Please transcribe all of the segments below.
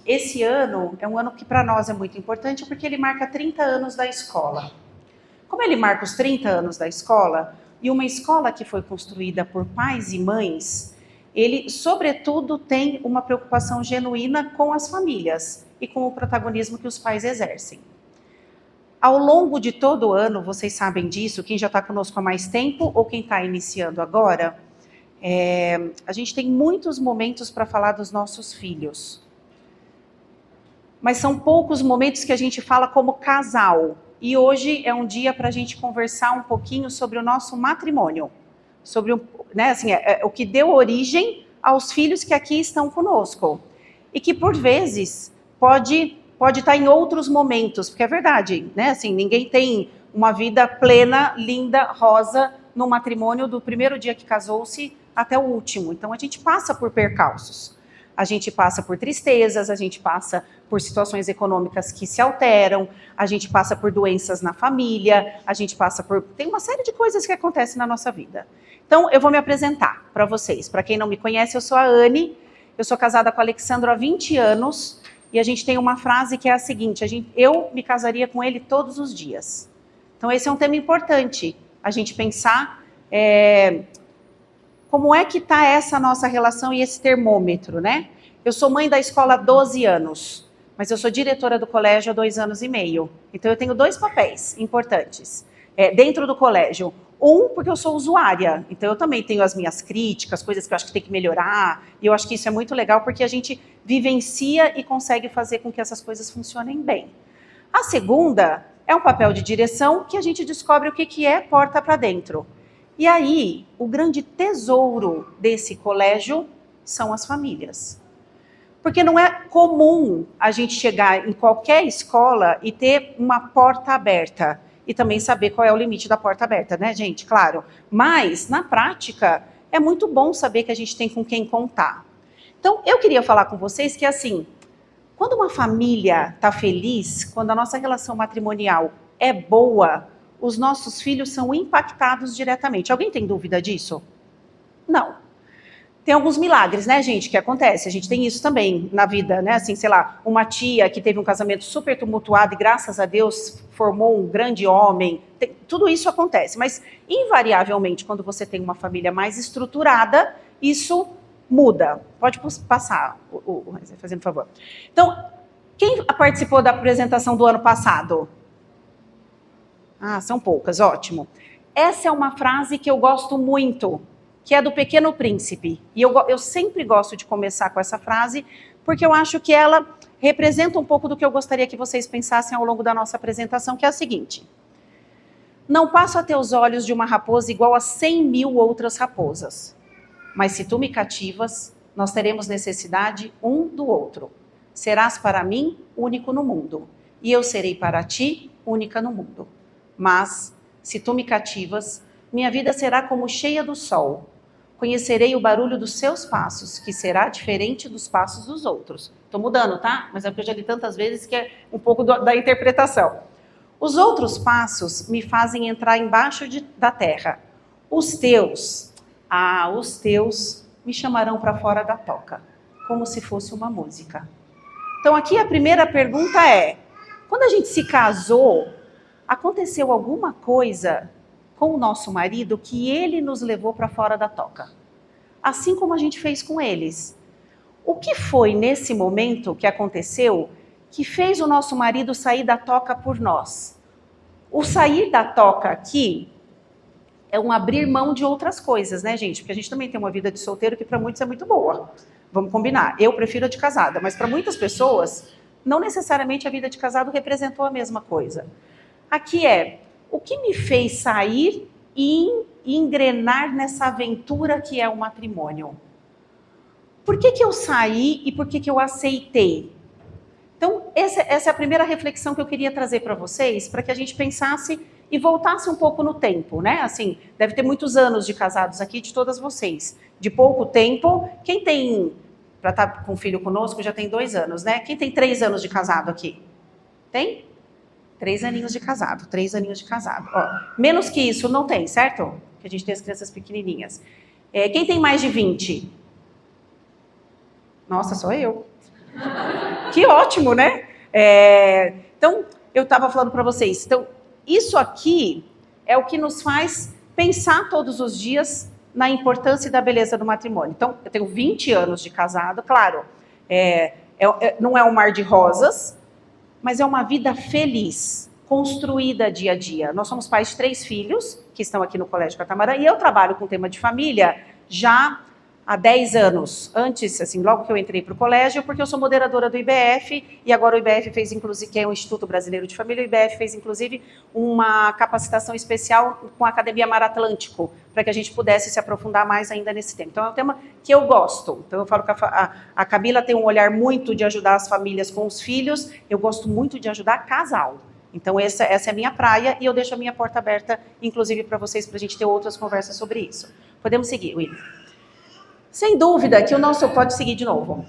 esse ano é um ano que para nós é muito importante porque ele marca 30 anos da escola. Como ele marca os 30 anos da escola, e uma escola que foi construída por pais e mães, ele, sobretudo, tem uma preocupação genuína com as famílias e com o protagonismo que os pais exercem. Ao longo de todo o ano, vocês sabem disso, quem já está conosco há mais tempo ou quem está iniciando agora, a gente tem muitos momentos para falar dos nossos filhos. Mas são poucos momentos que a gente fala como casal. E hoje é um dia para a gente conversar um pouquinho sobre o nosso matrimônio. Sobre o que deu origem aos filhos que aqui estão conosco. E que, por vezes, pode estar em outros momentos. Porque é verdade, né? Assim, ninguém tem uma vida plena, linda, rosa, no matrimônio do primeiro dia que casou-se até o último. Então, a gente passa por percalços. A gente passa por tristezas, a gente passa por situações econômicas que se alteram, a gente passa por doenças na família, a gente passa por... Tem uma série de coisas que acontecem na nossa vida. Então, eu vou me apresentar para vocês. Para quem não me conhece, eu sou a Anne, eu sou casada com o Alexandro há 20 anos, e a gente tem uma frase que é a seguinte, eu me casaria com ele todos os dias. Então, esse é um tema importante, a gente pensar... Como é que está essa nossa relação e esse termômetro, né? Eu sou mãe da escola há 12 anos, mas eu sou diretora do colégio há 2 anos e meio. Então, eu tenho 2 papéis importantes dentro do colégio. Um, porque eu sou usuária, então eu também tenho as minhas críticas, coisas que eu acho que tem que melhorar, e eu acho que isso é muito legal, porque a gente vivencia e consegue fazer com que essas coisas funcionem bem. A segunda é um papel de direção que a gente descobre o que é porta para dentro. E aí, o grande tesouro desse colégio são as famílias. Porque não é comum a gente chegar em qualquer escola e ter uma porta aberta. E também saber qual é o limite da porta aberta, né, gente? Claro. Mas, na prática, é muito bom saber que a gente tem com quem contar. Então, eu queria falar com vocês que, assim, quando uma família está feliz, quando a nossa relação matrimonial é boa, os nossos filhos são impactados diretamente. Alguém tem dúvida disso? Não. Tem alguns milagres, né, gente, que acontece. A gente tem isso também na vida, né? Assim, sei lá, uma tia que teve um casamento super tumultuado e, graças a Deus, formou um grande homem. Tudo isso acontece. Mas, invariavelmente, quando você tem uma família mais estruturada, isso muda. Pode passar, fazendo favor. Então, quem participou da apresentação do ano passado? Ah, são poucas, ótimo. Essa é uma frase que eu gosto muito, que é do Pequeno Príncipe. E eu sempre gosto de começar com essa frase, porque eu acho que ela representa um pouco do que eu gostaria que vocês pensassem ao longo da nossa apresentação, que é a seguinte. Não passo a teus olhos de uma raposa igual a 100.000 outras raposas. Mas se tu me cativas, nós teremos necessidade um do outro. Serás para mim único no mundo, e eu serei para ti única no mundo. Mas, se tu me cativas, minha vida será como cheia do sol. Conhecerei o barulho dos seus passos, que será diferente dos passos dos outros. Estou mudando, tá? Mas é porque eu já li tantas vezes que é um pouco da interpretação. Os outros passos me fazem entrar embaixo da terra. Os teus me chamarão para fora da toca, como se fosse uma música. Então aqui a primeira pergunta é, quando a gente se casou, aconteceu alguma coisa com o nosso marido que ele nos levou para fora da toca? Assim como a gente fez com eles. O que foi nesse momento que aconteceu que fez o nosso marido sair da toca por nós? O sair da toca aqui é um abrir mão de outras coisas, né, gente? Porque a gente também tem uma vida de solteiro que para muitos é muito boa. Vamos combinar. Eu prefiro a de casada, mas para muitas pessoas, não necessariamente a vida de casado representou a mesma coisa. Aqui o que me fez sair e engrenar nessa aventura que é o matrimônio? Por que eu saí e por que eu aceitei? Então, essa é a primeira reflexão que eu queria trazer para vocês, para que a gente pensasse e voltasse um pouco no tempo, né? Assim, deve ter muitos anos de casados aqui, de todas vocês. De pouco tempo, quem tem, para estar com filho conosco, já tem 2 anos, né? Quem tem 3 anos de casado aqui? Tem? 3 aninhos de casado, 3 aninhos de casado. Ó, menos que isso não tem, certo? Que a gente tem as crianças pequenininhas. Quem tem mais de 20? Nossa, só eu. que ótimo, né? Então, eu estava falando para vocês. Então, isso aqui é o que nos faz pensar todos os dias na importância e da beleza do matrimônio. Então, eu tenho 20 anos de casado, claro, não é um mar de rosas, mas é uma vida feliz, construída dia a dia. Nós somos pais de 3 filhos, que estão aqui no Colégio Catamarã, e eu trabalho com o tema de família já há 10 anos. Antes, assim, logo que eu entrei para o colégio, porque eu sou moderadora do IBF, e agora o IBF fez, inclusive, que é o Instituto Brasileiro de Família, o IBF fez, inclusive, uma capacitação especial com a Academia Mar Atlântico, para que a gente pudesse se aprofundar mais ainda nesse tema. Então, é um tema que eu gosto. Então, eu falo que a Camila tem um olhar muito de ajudar as famílias com os filhos, eu gosto muito de ajudar casal. Então, essa é a minha praia, e eu deixo a minha porta aberta, inclusive, para vocês, para a gente ter outras conversas sobre isso. Podemos seguir, William. Sem dúvida que o nosso... Pode seguir de novo.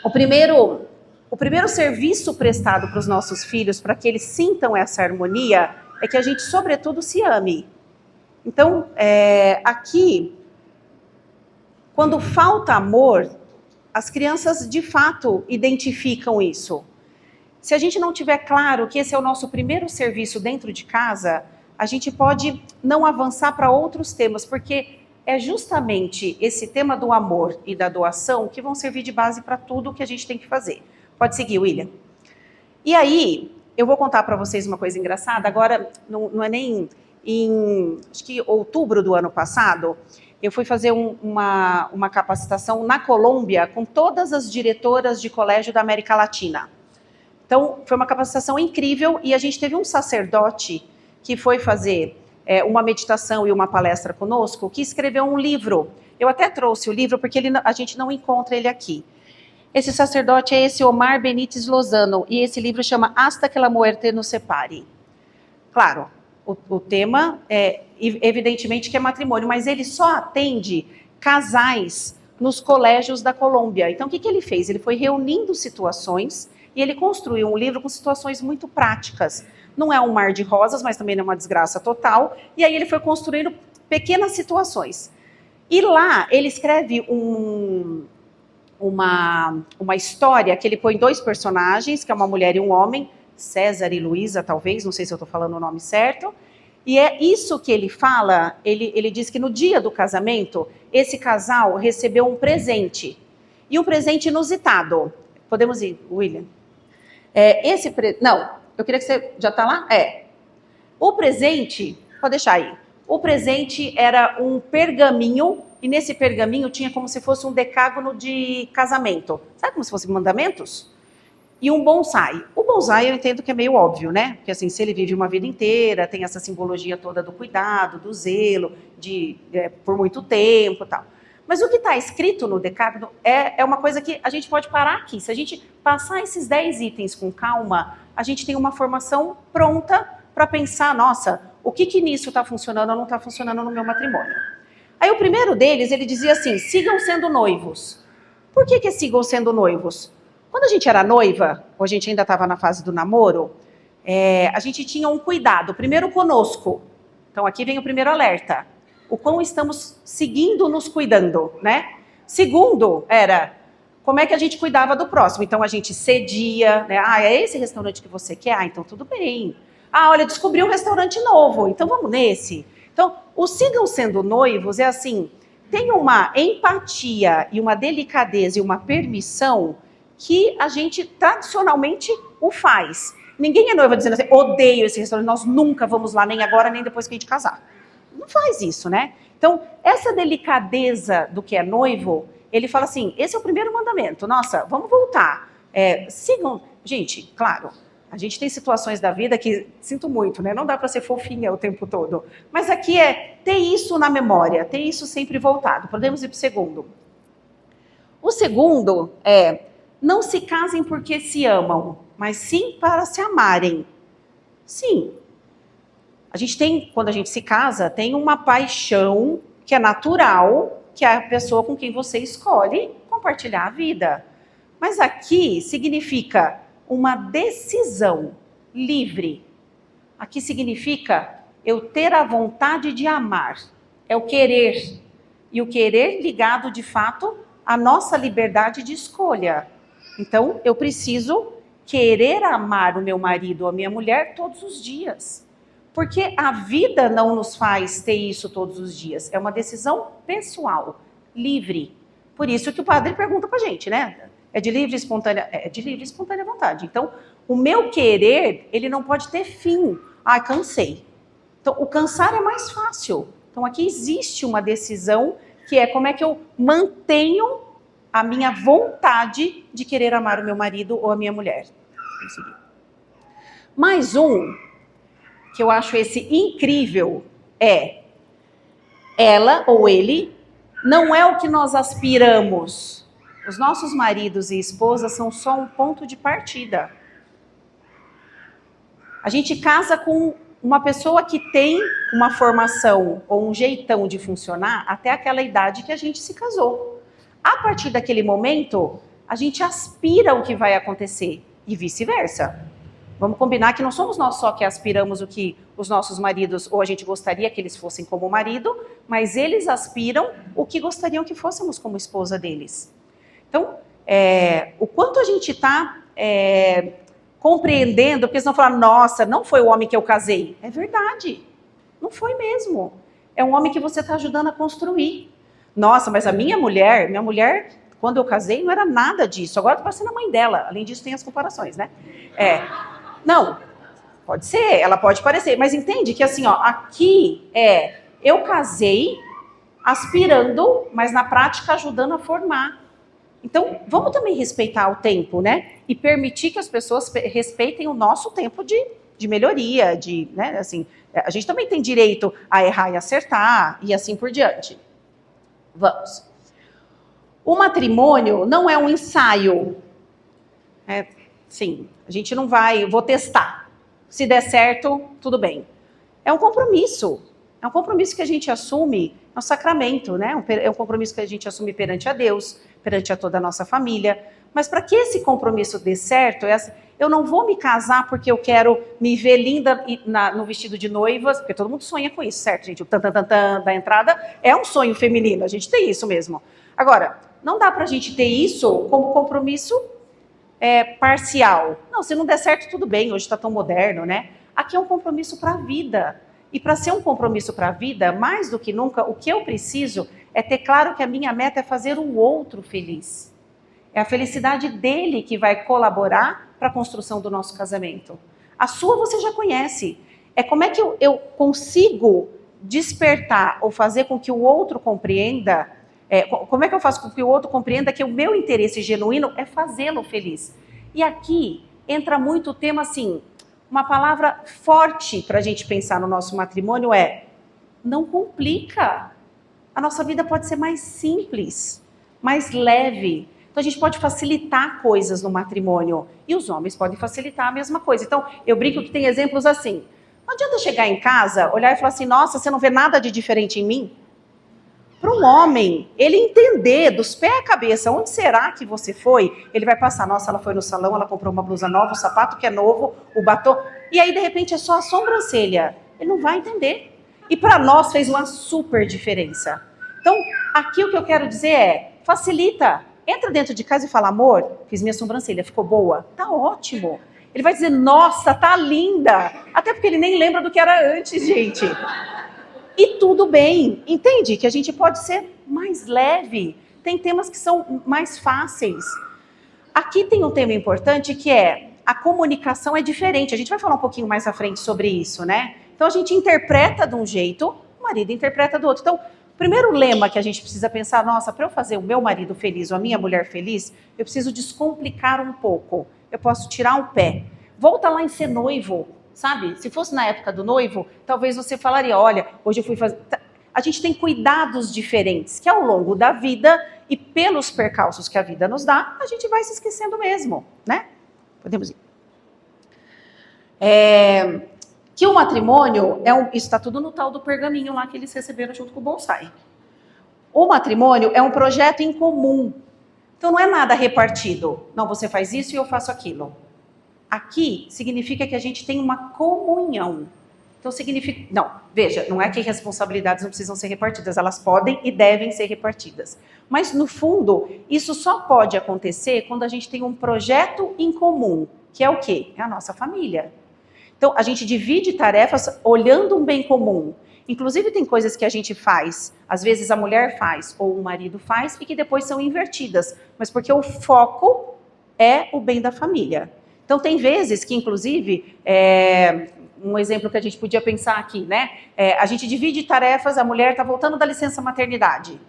O primeiro serviço prestado para os nossos filhos, para que eles sintam essa harmonia, é que a gente, sobretudo, se ame. Então, aqui, quando falta amor, as crianças, de fato, identificam isso. Se a gente não tiver claro que esse é o nosso primeiro serviço dentro de casa, a gente pode não avançar para outros temas, porque é justamente esse tema do amor e da doação que vão servir de base para tudo o que a gente tem que fazer. Pode seguir, William. E aí, eu vou contar para vocês uma coisa engraçada. Agora, não é nem acho que outubro do ano passado, eu fui fazer uma capacitação na Colômbia com todas as diretoras de colégio da América Latina. Então, foi uma capacitação incrível e a gente teve um sacerdote que foi fazer uma meditação e uma palestra conosco, que escreveu um livro. Eu até trouxe o livro porque a gente não encontra ele aqui. Esse sacerdote é esse Omar Benítez Lozano, e esse livro chama Hasta que la muerte nos separe. Claro, o tema evidentemente que é matrimônio, mas ele só atende casais nos colégios da Colômbia. Então, o que ele fez? Ele foi reunindo situações e ele construiu um livro com situações muito práticas. Não é um mar de rosas, mas também não é uma desgraça total. E aí ele foi construindo pequenas situações. E lá ele escreve uma história que ele põe 2 personagens, que é uma mulher e um homem, César e Luísa, talvez, não sei se eu estou falando o nome certo. E é isso que ele fala, ele diz que no dia do casamento, esse casal recebeu um presente. E um presente inusitado. Podemos ir, William? Não, eu queria que você... Já está lá? O presente... Pode deixar aí. O presente era um pergaminho, e nesse pergaminho tinha como se fosse um decágono de casamento. Sabe como se fossem mandamentos? E um bonsai. O bonsai eu entendo que é meio óbvio, né? Porque assim, se ele vive uma vida inteira, tem essa simbologia toda do cuidado, do zelo, por muito tempo e tal. Mas o que está escrito no decágono é uma coisa que a gente pode parar aqui. Se a gente passar esses 10 itens com calma, a gente tem uma formação pronta para pensar, nossa, o que nisso está funcionando ou não está funcionando no meu matrimônio. Aí o primeiro deles, ele dizia assim, sigam sendo noivos. Por que sigam sendo noivos? Quando a gente era noiva, ou a gente ainda estava na fase do namoro, a gente tinha um cuidado, primeiro conosco. Então aqui vem o primeiro alerta. O quão estamos seguindo nos cuidando, né? Segundo, como é que a gente cuidava do próximo. Então a gente cedia, né? É esse restaurante que você quer? Então tudo bem. Olha, descobri um restaurante novo, então vamos nesse. Então, o sigam sendo noivos é assim, tem uma empatia e uma delicadeza e uma permissão que a gente tradicionalmente o faz. Ninguém é noiva dizendo assim, odeio esse restaurante, nós nunca vamos lá, nem agora, nem depois que a gente casar. Não faz isso, né? Então, essa delicadeza do que é noivo, ele fala assim, esse é o primeiro mandamento, nossa, vamos voltar. Sigam, gente, claro, a gente tem situações da vida que, sinto muito, né? Não dá para ser fofinha o tempo todo. Mas aqui ter isso na memória, ter isso sempre voltado. Podemos ir para o segundo. O segundo não se casem porque se amam, mas sim para se amarem. Sim. A gente tem, quando a gente se casa, tem uma paixão que é natural, que é a pessoa com quem você escolhe compartilhar a vida. Mas aqui significa uma decisão livre. Aqui significa eu ter a vontade de amar. É o querer. E o querer ligado, de fato, à nossa liberdade de escolha. Então, eu preciso querer amar o meu marido ou a minha mulher todos os dias. Porque a vida não nos faz ter isso todos os dias. É uma decisão pessoal, livre. Por isso que o padre pergunta pra gente, né? É de livre e espontânea vontade. Então, o meu querer, ele não pode ter fim. Ah, cansei. Então, o cansar é mais fácil. Então, aqui existe uma decisão que é como é que eu mantenho a minha vontade de querer amar o meu marido ou a minha mulher. Vamos seguir. Mais um, que eu acho esse incrível, é ela ou ele não é o que nós aspiramos. Os nossos maridos e esposas são só um ponto de partida. A gente casa com uma pessoa que tem uma formação ou um jeitão de funcionar até aquela idade que a gente se casou. A partir daquele momento, a gente aspira o que vai acontecer e vice-versa. Vamos combinar que não somos nós só que aspiramos o que os nossos maridos, ou a gente gostaria que eles fossem como marido, mas eles aspiram o que gostariam que fôssemos como esposa deles. Então, o quanto a gente está compreendendo, porque senão falar, nossa, não foi o homem que eu casei. É verdade, não foi mesmo. É um homem que você está ajudando a construir. Nossa, mas a minha mulher, quando eu casei, não era nada disso. Agora estou parecendo a mãe dela. Além disso, tem as comparações, né? Não, pode ser, ela pode parecer, mas entende que assim, ó, aqui eu casei aspirando, mas na prática ajudando a formar. Então, vamos também respeitar o tempo, né? E permitir que as pessoas respeitem o nosso tempo de melhoria, né? Assim, a gente também tem direito a errar e acertar, e assim por diante. Vamos. O matrimônio não é um ensaio. Sim, a gente não vai, vou testar. Se der certo, tudo bem. É um compromisso. É um compromisso que a gente assume no sacramento, né? É um compromisso que a gente assume perante a Deus, perante a toda a nossa família. Mas para que esse compromisso dê certo, eu não vou me casar porque eu quero me ver linda no vestido de noivas, porque todo mundo sonha com isso, certo, gente? O tan-tan-tan-tan da entrada é um sonho feminino, a gente tem isso mesmo. Agora, não dá para a gente ter isso como compromisso parcial. Não, se não der certo, tudo bem, hoje está tão moderno, né? Aqui é um compromisso para a vida. E para ser um compromisso para a vida, mais do que nunca, o que eu preciso é ter claro que a minha meta é fazer o outro feliz. É a felicidade dele que vai colaborar para a construção do nosso casamento. A sua você já conhece. É como é que eu consigo despertar ou fazer com que o outro compreenda. Como é que eu faço com que o outro compreenda que o meu interesse genuíno é fazê-lo feliz? E aqui entra muito o tema assim, uma palavra forte para a gente pensar no nosso matrimônio não complica. A nossa vida pode ser mais simples, mais leve. Então a gente pode facilitar coisas no matrimônio e os homens podem facilitar a mesma coisa. Então eu brinco que tem exemplos assim. Não adianta chegar em casa, olhar e falar assim, nossa, você não vê nada de diferente em mim? Para um homem, ele entender dos pés à cabeça onde será que você foi, ele vai passar, nossa, ela foi no salão, ela comprou uma blusa nova, o sapato que é novo, o batom, e aí de repente é só a sobrancelha. Ele não vai entender. E para nós fez uma super diferença. Então, aqui o que eu quero dizer facilita. Entra dentro de casa e fala, amor, fiz minha sobrancelha, ficou boa? Tá ótimo. Ele vai dizer, nossa, tá linda. Até porque ele nem lembra do que era antes, gente. E tudo bem, entende? Que a gente pode ser mais leve. Tem temas que são mais fáceis. Aqui tem um tema importante que a comunicação é diferente. A gente vai falar um pouquinho mais à frente sobre isso, né? Então a gente interpreta de um jeito, o marido interpreta do outro. Então, o primeiro lema que a gente precisa pensar, nossa, para eu fazer o meu marido feliz ou a minha mulher feliz, eu preciso descomplicar um pouco. Eu posso tirar um pé. Volta lá em ser noivo. Sabe? Se fosse na época do noivo, talvez você falaria, olha, hoje eu fui fazer... A gente tem cuidados diferentes, que ao longo da vida e pelos percalços que a vida nos dá, a gente vai se esquecendo mesmo, né? Podemos ir. Que o matrimônio, isso está tudo no tal do pergaminho lá que eles receberam junto com o bonsai. O matrimônio é um projeto em comum. Então não é nada repartido. Não, você faz isso e eu faço aquilo. Aqui significa que a gente tem uma comunhão. Então significa... Não, veja, não é que responsabilidades não precisam ser repartidas, elas podem e devem ser repartidas. Mas, no fundo, isso só pode acontecer quando a gente tem um projeto em comum, que é o quê? É a nossa família. Então, a gente divide tarefas olhando um bem comum. Inclusive, tem coisas que a gente faz, às vezes a mulher faz ou o marido faz, e que depois são invertidas, mas porque o foco é o bem da família. Então, tem vezes que, inclusive... um exemplo que a gente podia pensar aqui, né? A gente divide tarefas, a mulher está voltando da licença maternidade.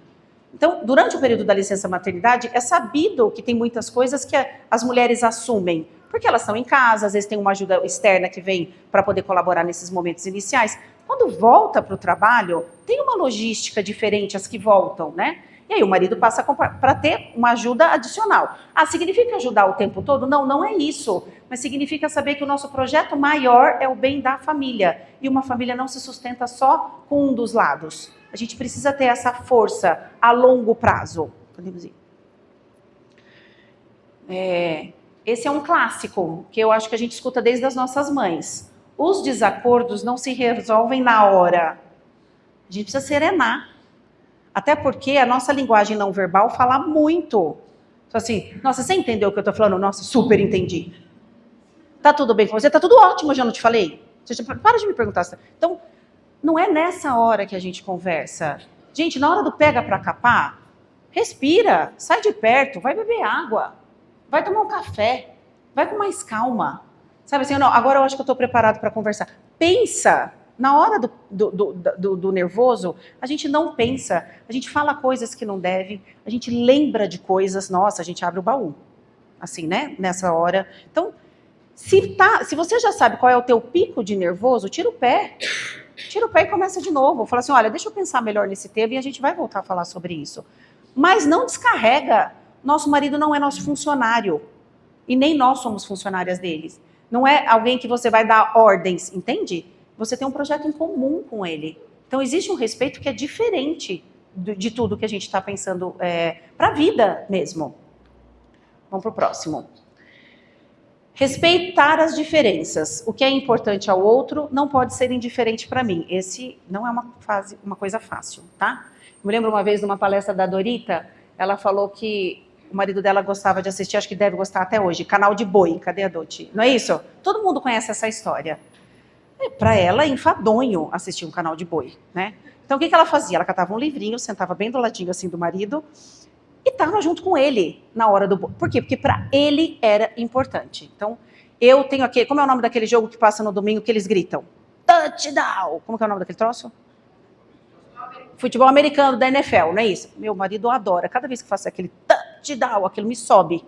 Então, durante o período da licença maternidade, é sabido que tem muitas coisas que as mulheres assumem, porque elas estão em casa, às vezes tem uma ajuda externa que vem para poder colaborar nesses momentos iniciais. Quando volta para o trabalho, tem uma logística diferente as que voltam, né? E aí o marido passa para ter uma ajuda adicional. Ah, significa ajudar o tempo todo? Não, não é isso. Mas significa saber que o nosso projeto maior é o bem da família. E uma família não se sustenta só com um dos lados. A gente precisa ter essa força a longo prazo. Podemos ir. Esse é um clássico, que eu acho que a gente escuta desde as nossas mães. Os desacordos não se resolvem na hora. A gente precisa serenar. Até porque a nossa linguagem não verbal fala muito. Então, assim, nossa, você entendeu o que eu estou falando? Nossa, super entendi. Tá tudo bem com você? Tá tudo ótimo, eu já não te falei? Para de me perguntar. Então, não é nessa hora que a gente conversa. Gente, na hora do pega pra capar, respira, sai de perto, vai beber água, vai tomar um café, vai com mais calma. Sabe assim, não, agora eu acho que eu estou preparado para conversar. Pensa. Na hora do nervoso, a gente não pensa, a gente fala coisas que não deve, a gente lembra de coisas, nossa, a gente abre o baú, assim, né, nessa hora. Então, se você já sabe qual é o teu pico de nervoso, tira o pé e começa de novo. Fala assim, olha, deixa eu pensar melhor nesse tema e a gente vai voltar a falar sobre isso. Mas não descarrega, nosso marido não é nosso funcionário, e nem nós somos funcionárias deles. Não é alguém que você vai dar ordens, entende? Você tem um projeto em comum com ele. Então, existe um respeito que é diferente de tudo que a gente está pensando para a vida mesmo. Vamos para o próximo. Respeitar as diferenças. O que é importante ao outro não pode ser indiferente para mim. Esse não é uma coisa fácil, tá? Eu me lembro uma vez de uma palestra da Dorita, ela falou que o marido dela gostava de assistir, acho que deve gostar até hoje, Canal de Boi. Cadê a Doti? Não é isso? Todo mundo conhece essa história. Para ela é enfadonho assistir um canal de boi, né? Então o que ela fazia? Ela catava um livrinho, sentava bem do ladinho assim do marido e estava junto com ele na hora do boi. Por quê? Porque para ele era importante. Então eu tenho aqui, como é o nome daquele jogo que passa no domingo que eles gritam? Touchdown! Como que é o nome daquele troço? Futebol americano da NFL, não é isso? Meu marido adora. Cada vez que eu faço aquele touchdown, aquilo me sobe.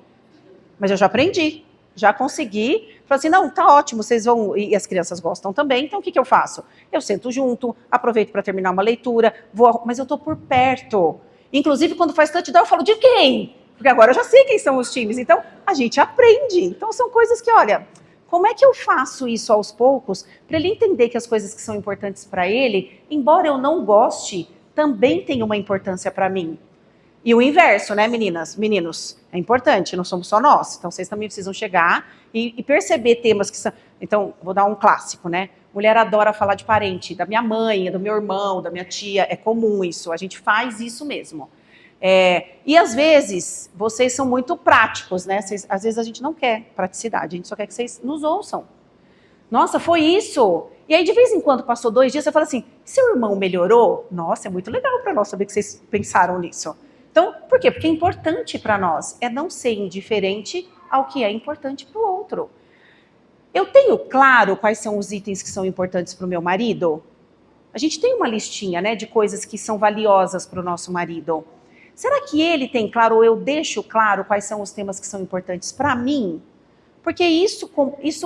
Mas eu já aprendi. Já consegui, falei assim, não, tá ótimo, vocês vão, e as crianças gostam também, então o que eu faço? Eu sento junto, aproveito para terminar uma leitura, mas eu estou por perto. Inclusive, quando faz touchdown, eu falo, de quem? Porque agora eu já sei quem são os times, então a gente aprende. Então são coisas que, olha, como é que eu faço isso aos poucos, para ele entender que as coisas que são importantes para ele, embora eu não goste, também tem uma importância para mim. E o inverso, né, meninas? Meninos, é importante, não somos só nós. Então, vocês também precisam chegar e perceber temas que são... Então, vou dar um clássico, né? Mulher adora falar de parente, da minha mãe, do meu irmão, da minha tia. É comum isso, a gente faz isso mesmo. E, às vezes, vocês são muito práticos, né? Às vezes, a gente não quer praticidade, a gente só quer que vocês nos ouçam. Nossa, foi isso? E aí, de vez em quando, passou 2 dias, você fala assim, seu irmão melhorou? Nossa, é muito legal para nós saber que vocês pensaram nisso. Então, por quê? Porque é importante para nós, é não ser indiferente ao que é importante para o outro. Eu tenho claro quais são os itens que são importantes para o meu marido? A gente tem uma listinha, né, de coisas que são valiosas para o nosso marido. Será que ele tem claro, ou eu deixo claro quais são os temas que são importantes para mim? Porque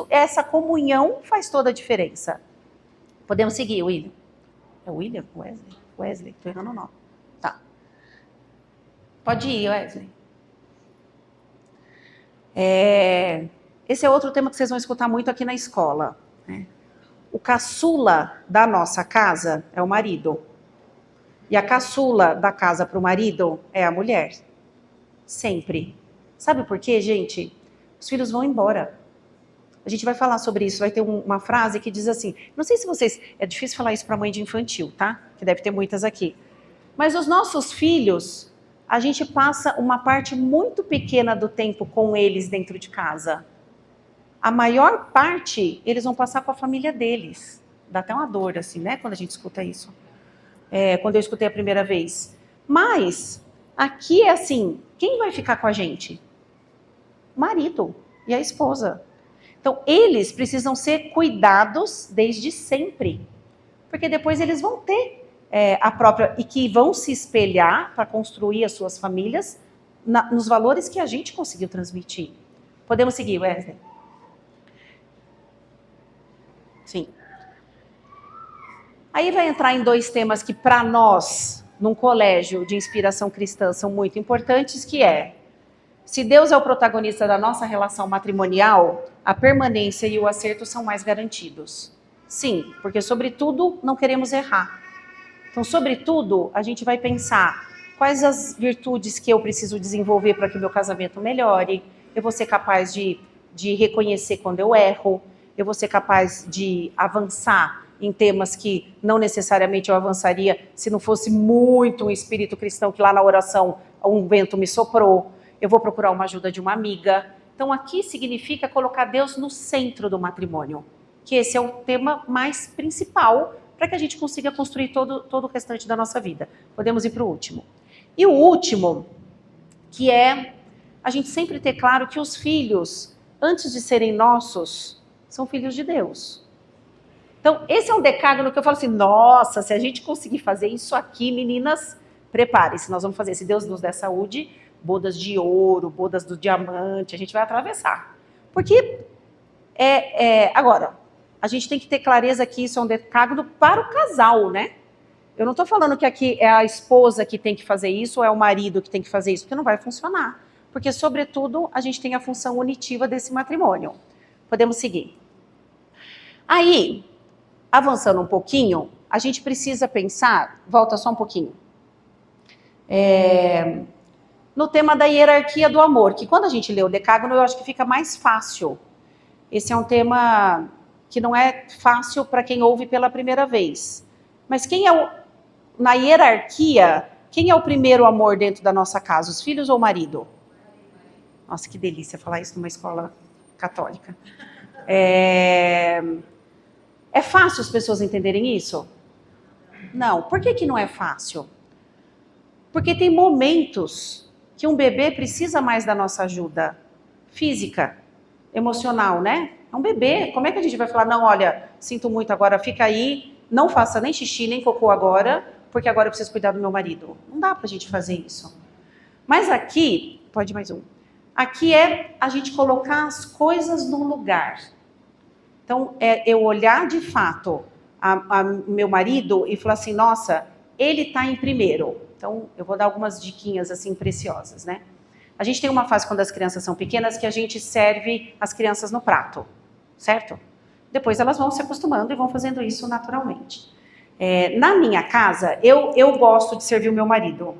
essa comunhão faz toda a diferença. Podemos seguir, William? É William? Wesley? Wesley, estou errando o nome. Tá. Pode ir, Wesley. Esse é outro tema que vocês vão escutar muito aqui na escola, né? O caçula da nossa casa é o marido. E a caçula da casa para o marido é a mulher. Sempre. Sabe por quê, gente? Os filhos vão embora. A gente vai falar sobre isso, vai ter uma frase que diz assim, não sei se vocês, é difícil falar isso para mãe de infantil, tá? Que deve ter muitas aqui. Mas os nossos filhos, a gente passa uma parte muito pequena do tempo com eles dentro de casa. A maior parte, eles vão passar com a família deles. Dá até uma dor, assim, né? Quando a gente escuta isso. Quando eu escutei a primeira vez. Mas, aqui é assim, quem vai ficar com a gente? O marido e a esposa. Então, eles precisam ser cuidados desde sempre. Porque depois eles vão ter a própria... E que vão se espelhar para construir as suas famílias nos valores que a gente conseguiu transmitir. Podemos seguir, Wesley? Sim. Aí vai entrar em dois temas que para nós, num colégio de inspiração cristã, são muito importantes, que é, se Deus é o protagonista da nossa relação matrimonial, a permanência e o acerto são mais garantidos. Sim, porque sobretudo não queremos errar. Então, sobretudo, a gente vai pensar quais as virtudes que eu preciso desenvolver para que o meu casamento melhore. Eu vou ser capaz de reconhecer quando eu erro. Eu vou ser capaz de avançar em temas que não necessariamente eu avançaria se não fosse muito um espírito cristão que lá na oração um vento me soprou. Eu vou procurar uma ajuda de uma amiga. Então, aqui significa colocar Deus no centro do matrimônio, que esse é o tema mais principal para que a gente consiga construir todo o restante da nossa vida. Podemos ir para o último. E o último, que é a gente sempre ter claro que os filhos, antes de serem nossos, são filhos de Deus. Então, esse é um decágono que eu falo assim, nossa, se a gente conseguir fazer isso aqui, meninas, preparem-se, nós vamos fazer, se Deus nos der saúde, bodas de ouro, bodas do diamante, a gente vai atravessar. Porque, agora, a gente tem que ter clareza que isso é um decágono para o casal, né? Eu não estou falando que aqui é a esposa que tem que fazer isso ou é o marido que tem que fazer isso, porque não vai funcionar. Porque, sobretudo, a gente tem a função unitiva desse matrimônio. Podemos seguir. Aí, avançando um pouquinho, a gente precisa pensar, volta só um pouquinho, no tema da hierarquia do amor, que quando a gente lê o decágono, eu acho que fica mais fácil. Esse é um tema que não é fácil para quem ouve pela primeira vez. Mas na hierarquia, quem é o primeiro amor dentro da nossa casa, os filhos ou o marido? Nossa, que delícia falar isso numa escola católica. É fácil as pessoas entenderem isso? Não. Por que não é fácil? Porque tem momentos que um bebê precisa mais da nossa ajuda física, emocional, né? É um bebê. Como é que a gente vai falar, não, olha, sinto muito agora, fica aí, não faça nem xixi, nem cocô agora, porque agora eu preciso cuidar do meu marido. Não dá pra gente fazer isso. Mas aqui, pode mais um. Aqui é a gente colocar as coisas no lugar. Então, eu olhar de fato meu marido e falar assim, nossa, ele está em primeiro. Então, eu vou dar algumas diquinhas assim preciosas, né? A gente tem uma fase quando as crianças são pequenas que a gente serve as crianças no prato, certo? Depois elas vão se acostumando e vão fazendo isso naturalmente. Na minha casa, eu gosto de servir o meu marido,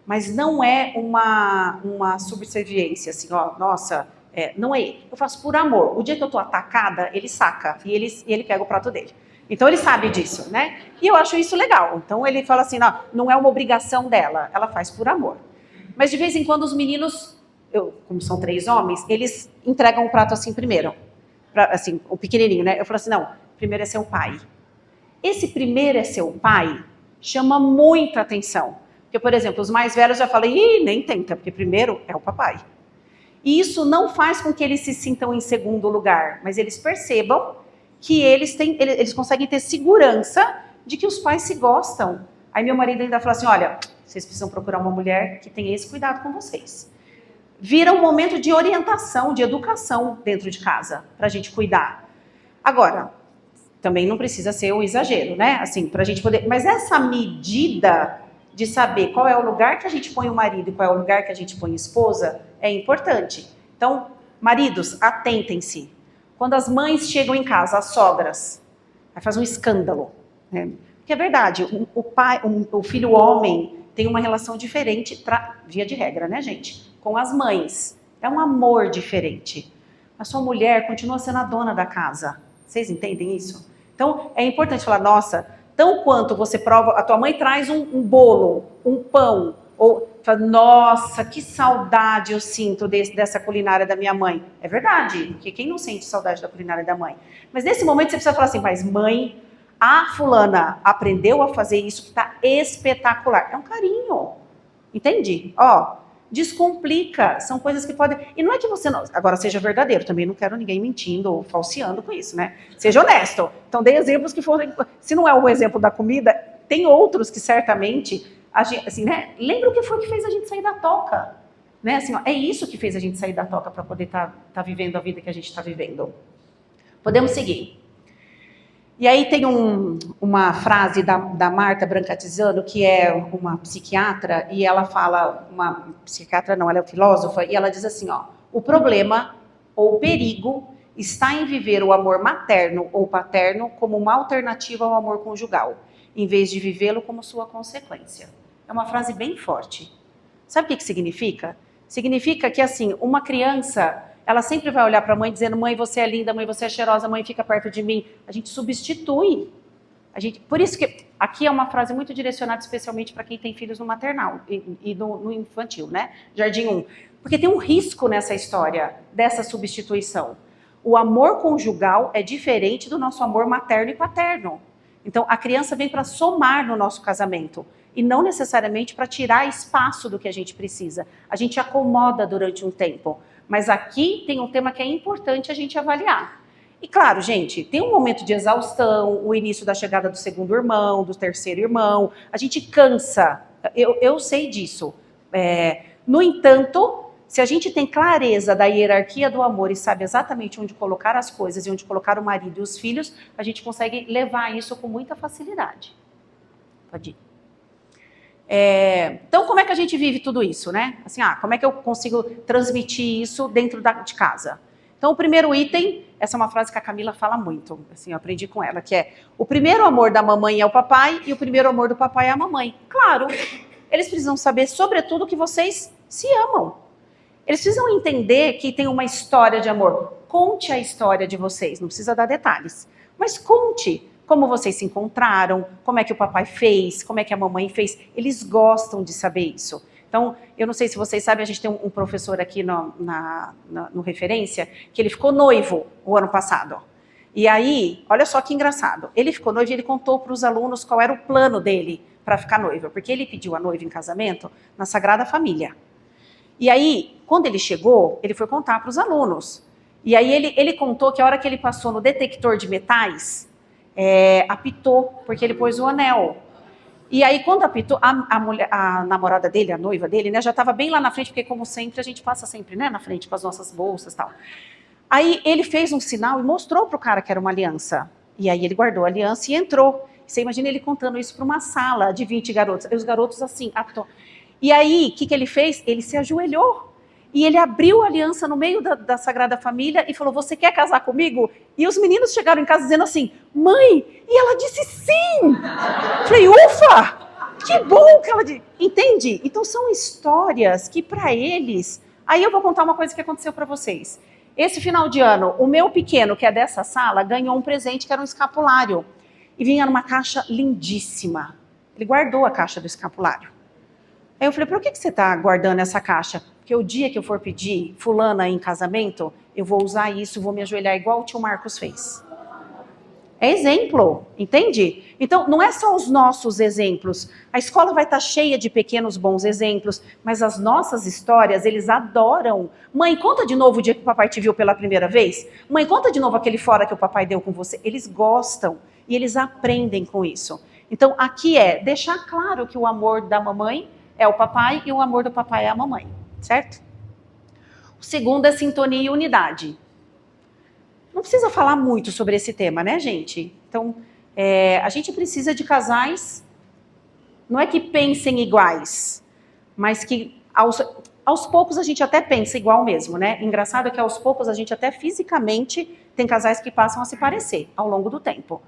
mas não é uma subserviência, assim, ó, nossa... não é ele. Eu faço por amor. O dia que eu tô atacada, ele saca e ele pega o prato dele. Então ele sabe disso, né? E eu acho isso legal. Então ele fala assim, não é uma obrigação dela, ela faz por amor. Mas de vez em quando os meninos, como são 3 homens, eles entregam o prato assim primeiro. Assim, o pequenininho, né? Eu falo assim, não, primeiro é seu pai. Esse primeiro é seu pai chama muita atenção. Porque, por exemplo, os mais velhos já falam, nem tenta, porque primeiro é o papai. E isso não faz com que eles se sintam em segundo lugar, mas eles percebam que eles conseguem ter segurança de que os pais se gostam. Aí meu marido ainda fala assim, olha, vocês precisam procurar uma mulher que tenha esse cuidado com vocês. Vira um momento de orientação, de educação dentro de casa, para a gente cuidar. Agora, também não precisa ser um exagero, né? Assim, para a gente poder... Mas essa medida de saber qual é o lugar que a gente põe o marido e qual é o lugar que a gente põe a esposa, é importante. Então, maridos, atentem-se. Quando as mães chegam em casa, as sogras, aí faz um escândalo. Né? Porque é verdade, o filho homem tem uma relação diferente, via de regra, né, gente? Com as mães. É um amor diferente. a sua mulher continua sendo a dona da casa. Vocês entendem isso? Então, é importante falar, nossa, tão quanto você prova, a tua mãe traz um bolo, um pão, ou fala, nossa, que saudade eu sinto dessa culinária da minha mãe. É verdade, porque quem não sente saudade da culinária da mãe? Mas nesse momento você precisa falar assim, mas mãe, a fulana aprendeu a fazer isso que está espetacular. É um carinho, entende? Ó, descomplica, são coisas que podem... E não é que você não... Agora, seja verdadeiro, também não quero ninguém mentindo ou falseando com isso, né? Seja honesto. Então, dê exemplos que forem... Se não é o exemplo da comida, tem outros que certamente... Assim, né? Lembra o que foi que fez a gente sair da toca? Né? Assim, ó, é isso que fez a gente sair da toca para poder tá vivendo a vida que a gente está vivendo. Podemos seguir. E aí tem uma frase da Marta Brancatizzano, que é uma psiquiatra, e ela fala, uma psiquiatra não, ela é filósofa, e ela diz assim, ó, o problema ou o perigo está em viver o amor materno ou paterno como uma alternativa ao amor conjugal, em vez de vivê-lo como sua consequência. É uma frase bem forte. Sabe o que significa? Significa que, assim, uma criança... Ela sempre vai olhar para a mãe dizendo, mãe, você é linda, mãe, você é cheirosa, mãe, fica perto de mim. A gente substitui. Por isso que aqui é uma frase muito direcionada especialmente para quem tem filhos no maternal e no infantil, né? Jardim 1. Porque tem um risco nessa história dessa substituição. O amor conjugal é diferente do nosso amor materno e paterno. Então, a criança vem para somar no nosso casamento e não necessariamente para tirar espaço do que a gente precisa. A gente acomoda durante um tempo. Mas aqui tem um tema que é importante a gente avaliar. E claro, gente, tem um momento de exaustão, o início da chegada do segundo irmão, do terceiro irmão, a gente cansa, eu sei disso. No entanto, se a gente tem clareza da hierarquia do amor e sabe exatamente onde colocar as coisas e onde colocar o marido e os filhos, a gente consegue levar isso com muita facilidade. Pode ir. Então, como é que a gente vive tudo isso, né? Assim, como é que eu consigo transmitir isso dentro de casa? Então, o primeiro item, essa é uma frase que a Camila fala muito, assim, eu aprendi com ela, que é, o primeiro amor da mamãe é o papai e o primeiro amor do papai é a mamãe. Claro, eles precisam saber, sobretudo, que vocês se amam. Eles precisam entender que tem uma história de amor. Conte a história de vocês, não precisa dar detalhes, mas conte como vocês se encontraram, como é que o papai fez, como é que a mamãe fez. Eles gostam de saber isso. Então, eu não sei se vocês sabem, a gente tem um professor aqui no Referência, que ele ficou noivo o ano passado. E aí, olha só que engraçado, ele ficou noivo e ele contou para os alunos qual era o plano dele para ficar noivo, porque ele pediu a noiva em casamento na Sagrada Família. E aí, quando ele chegou, ele foi contar para os alunos. E aí ele contou que a hora que ele passou no detector de metais, apitou, porque ele pôs o anel. E aí, quando apitou, a namorada dele, a noiva dele, né, já estava bem lá na frente, porque, como sempre, a gente passa sempre, né, na frente com as nossas bolsas e tal. Aí, ele fez um sinal e mostrou para o cara que era uma aliança. E aí, ele guardou a aliança e entrou. Você imagina ele contando isso para uma sala de 20 garotos. E os garotos, assim, apitou. E aí, o que ele fez? Ele se ajoelhou. E ele abriu a aliança no meio da Sagrada Família e falou, você quer casar comigo? E os meninos chegaram em casa dizendo assim, mãe, e ela disse sim. Falei, ufa, que bom que ela disse. Entende? Então são histórias que para eles... Aí eu vou contar uma coisa que aconteceu para vocês. Esse final de ano, o meu pequeno, que é dessa sala, ganhou um presente que era um escapulário. E vinha numa caixa lindíssima. Ele guardou a caixa do escapulário. Aí eu falei, por que você está guardando essa caixa? Porque o dia que eu for pedir fulana em casamento, eu vou usar isso, vou me ajoelhar igual o tio Marcos fez. É exemplo, entende? Então, não é só os nossos exemplos. A escola vai estar cheia de pequenos bons exemplos, mas as nossas histórias, eles adoram. Mãe, conta de novo o dia que o papai te viu pela primeira vez. Mãe, conta de novo aquele fora que o papai deu com você. Eles gostam e eles aprendem com isso. Então, aqui é deixar claro que o amor da mamãe é o papai e o amor do papai é a mamãe, certo? O segundo é sintonia e unidade. Não precisa falar muito sobre esse tema, né, gente? Então, a gente precisa de casais, não é que pensem iguais, mas que aos poucos a gente até pensa igual mesmo, né? Engraçado é que aos poucos a gente até fisicamente tem casais que passam a se parecer ao longo do tempo.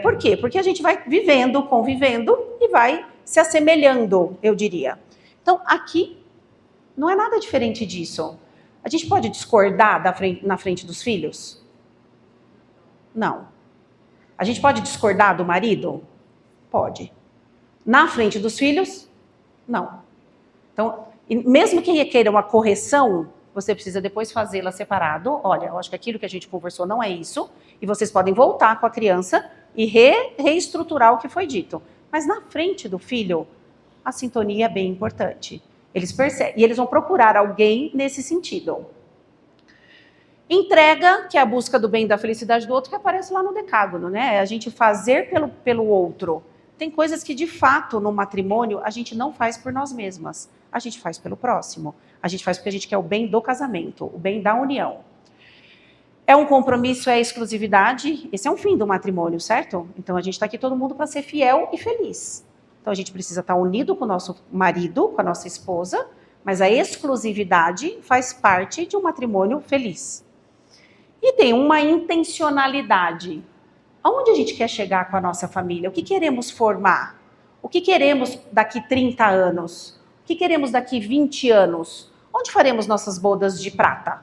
Por quê? Porque a gente vai vivendo, convivendo e vai se assemelhando, eu diria. Então, aqui não é nada diferente disso. A gente pode discordar na frente dos filhos? Não. A gente pode discordar do marido? Pode. Na frente dos filhos? Não. Então, mesmo que requeira uma correção, você precisa depois fazê-la separado. Olha, eu acho que aquilo que a gente conversou não é isso. E vocês podem voltar com a criança e reestruturar o que foi dito. Mas na frente do filho, a sintonia é bem importante. Eles percebem, e eles vão procurar alguém nesse sentido. Entrega, que é a busca do bem e da felicidade do outro, que aparece lá no Decágono, né? É a gente fazer pelo outro. Tem coisas que, de fato, no matrimônio, a gente não faz por nós mesmas. A gente faz pelo próximo. A gente faz porque a gente quer o bem do casamento, o bem da união. É um compromisso, é exclusividade. Esse é um fim do matrimônio, certo? Então, a gente está aqui todo mundo para ser fiel e feliz. Então, a gente precisa estar unido com o nosso marido, com a nossa esposa, mas a exclusividade faz parte de um matrimônio feliz. E tem uma intencionalidade. Aonde a gente quer chegar com a nossa família? O que queremos formar? O que queremos daqui 30 anos? O que queremos daqui 20 anos? Onde faremos nossas bodas de prata?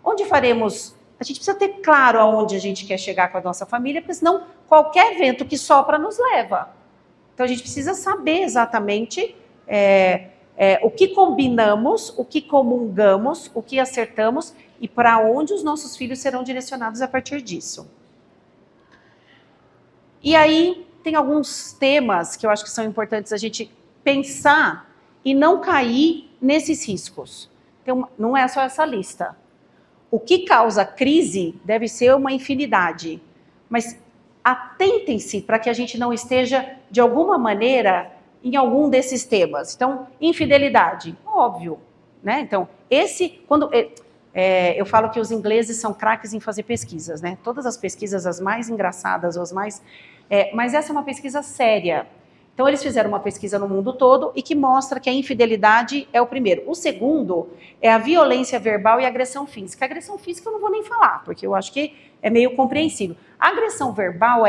Onde faremos... A gente precisa ter claro aonde a gente quer chegar com a nossa família, porque senão qualquer vento que sopra nos leva. Então a gente precisa saber exatamente o que combinamos, o que comungamos, o que acertamos e para onde os nossos filhos serão direcionados a partir disso. E aí tem alguns temas que eu acho que são importantes a gente pensar e não cair nesses riscos. Não é só essa lista. O que causa crise deve ser uma infinidade, mas atentem-se para que a gente não esteja, de alguma maneira, em algum desses temas. Então, infidelidade, óbvio, né? Então, eu falo que os ingleses são craques em fazer pesquisas, né? Todas as pesquisas, as mais engraçadas, ou as mais... mas essa é uma pesquisa séria. Então, eles fizeram uma pesquisa no mundo todo e que mostra que a infidelidade é o primeiro. O segundo é a violência verbal e a agressão física. A agressão física eu não vou nem falar, porque eu acho que é meio compreensível. A agressão verbal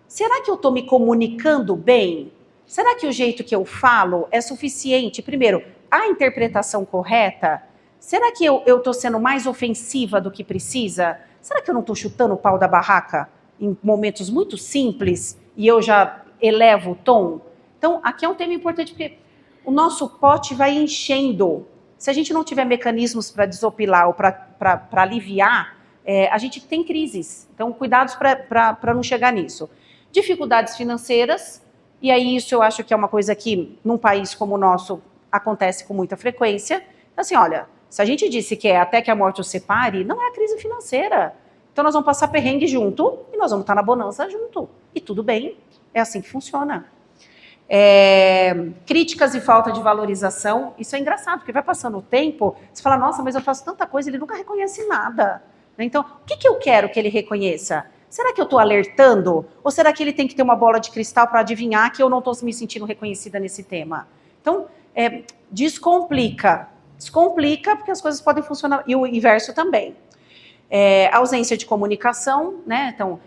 será que eu estou me comunicando bem? Será que o jeito que eu falo é suficiente? Primeiro, a interpretação correta? Será que eu estou sendo mais ofensiva do que precisa? Será que eu não estou chutando o pau da barraca em momentos muito simples e eu já elevo o tom? Então, aqui é um tema importante porque o nosso pote vai enchendo. Se a gente não tiver mecanismos para desopilar ou para aliviar, a gente tem crises. Então, cuidados para não chegar nisso. Dificuldades financeiras, e aí isso eu acho que é uma coisa que, num país como o nosso, acontece com muita frequência. Assim, olha, se a gente disse que é até que a morte os separe, não é a crise financeira. Então, nós vamos passar perrengue junto e nós vamos estar na bonança junto. E tudo bem, é assim que funciona. Críticas e falta de valorização, isso é engraçado, porque vai passando o tempo, você fala, nossa, mas eu faço tanta coisa, ele nunca reconhece nada. Então, o que eu quero que ele reconheça? Será que eu estou alertando? Ou será que ele tem que ter uma bola de cristal para adivinhar que eu não estou me sentindo reconhecida nesse tema? Então, descomplica. Descomplica, porque as coisas podem funcionar, e o inverso também. Ausência de comunicação, né? Então,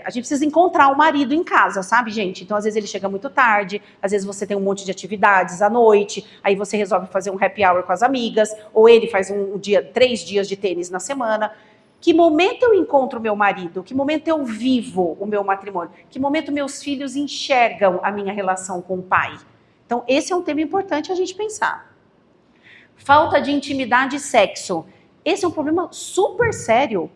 a gente precisa encontrar o marido em casa, sabe, gente? Então, às vezes ele chega muito tarde, às vezes você tem um monte de atividades à noite, aí você resolve fazer um happy hour com as amigas, ou ele faz 3 dias de tênis na semana. Que momento eu encontro o meu marido? Que momento eu vivo o meu matrimônio? Que momento meus filhos enxergam a minha relação com o pai? Então, esse é um tema importante a gente pensar. Falta de intimidade e sexo. Esse é um problema super sério,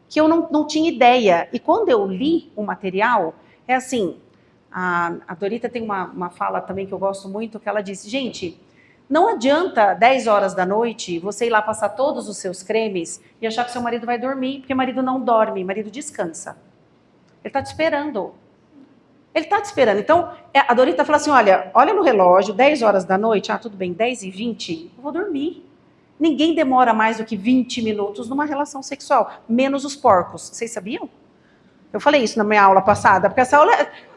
que eu não tinha ideia. E quando eu li o material, é assim, a Dorita tem uma fala também que eu gosto muito, que ela disse, gente, não adianta 10 horas da noite você ir lá passar todos os seus cremes e achar que seu marido vai dormir, porque marido não dorme, marido descansa. Ele está te esperando. Ele está te esperando. Então, a Dorita fala assim, olha no relógio, 10 horas da noite, tudo bem, 10h20, eu vou dormir. Ninguém demora mais do que 20 minutos numa relação sexual, menos os porcos. Vocês sabiam? Eu falei isso na minha aula passada, porque essa aula,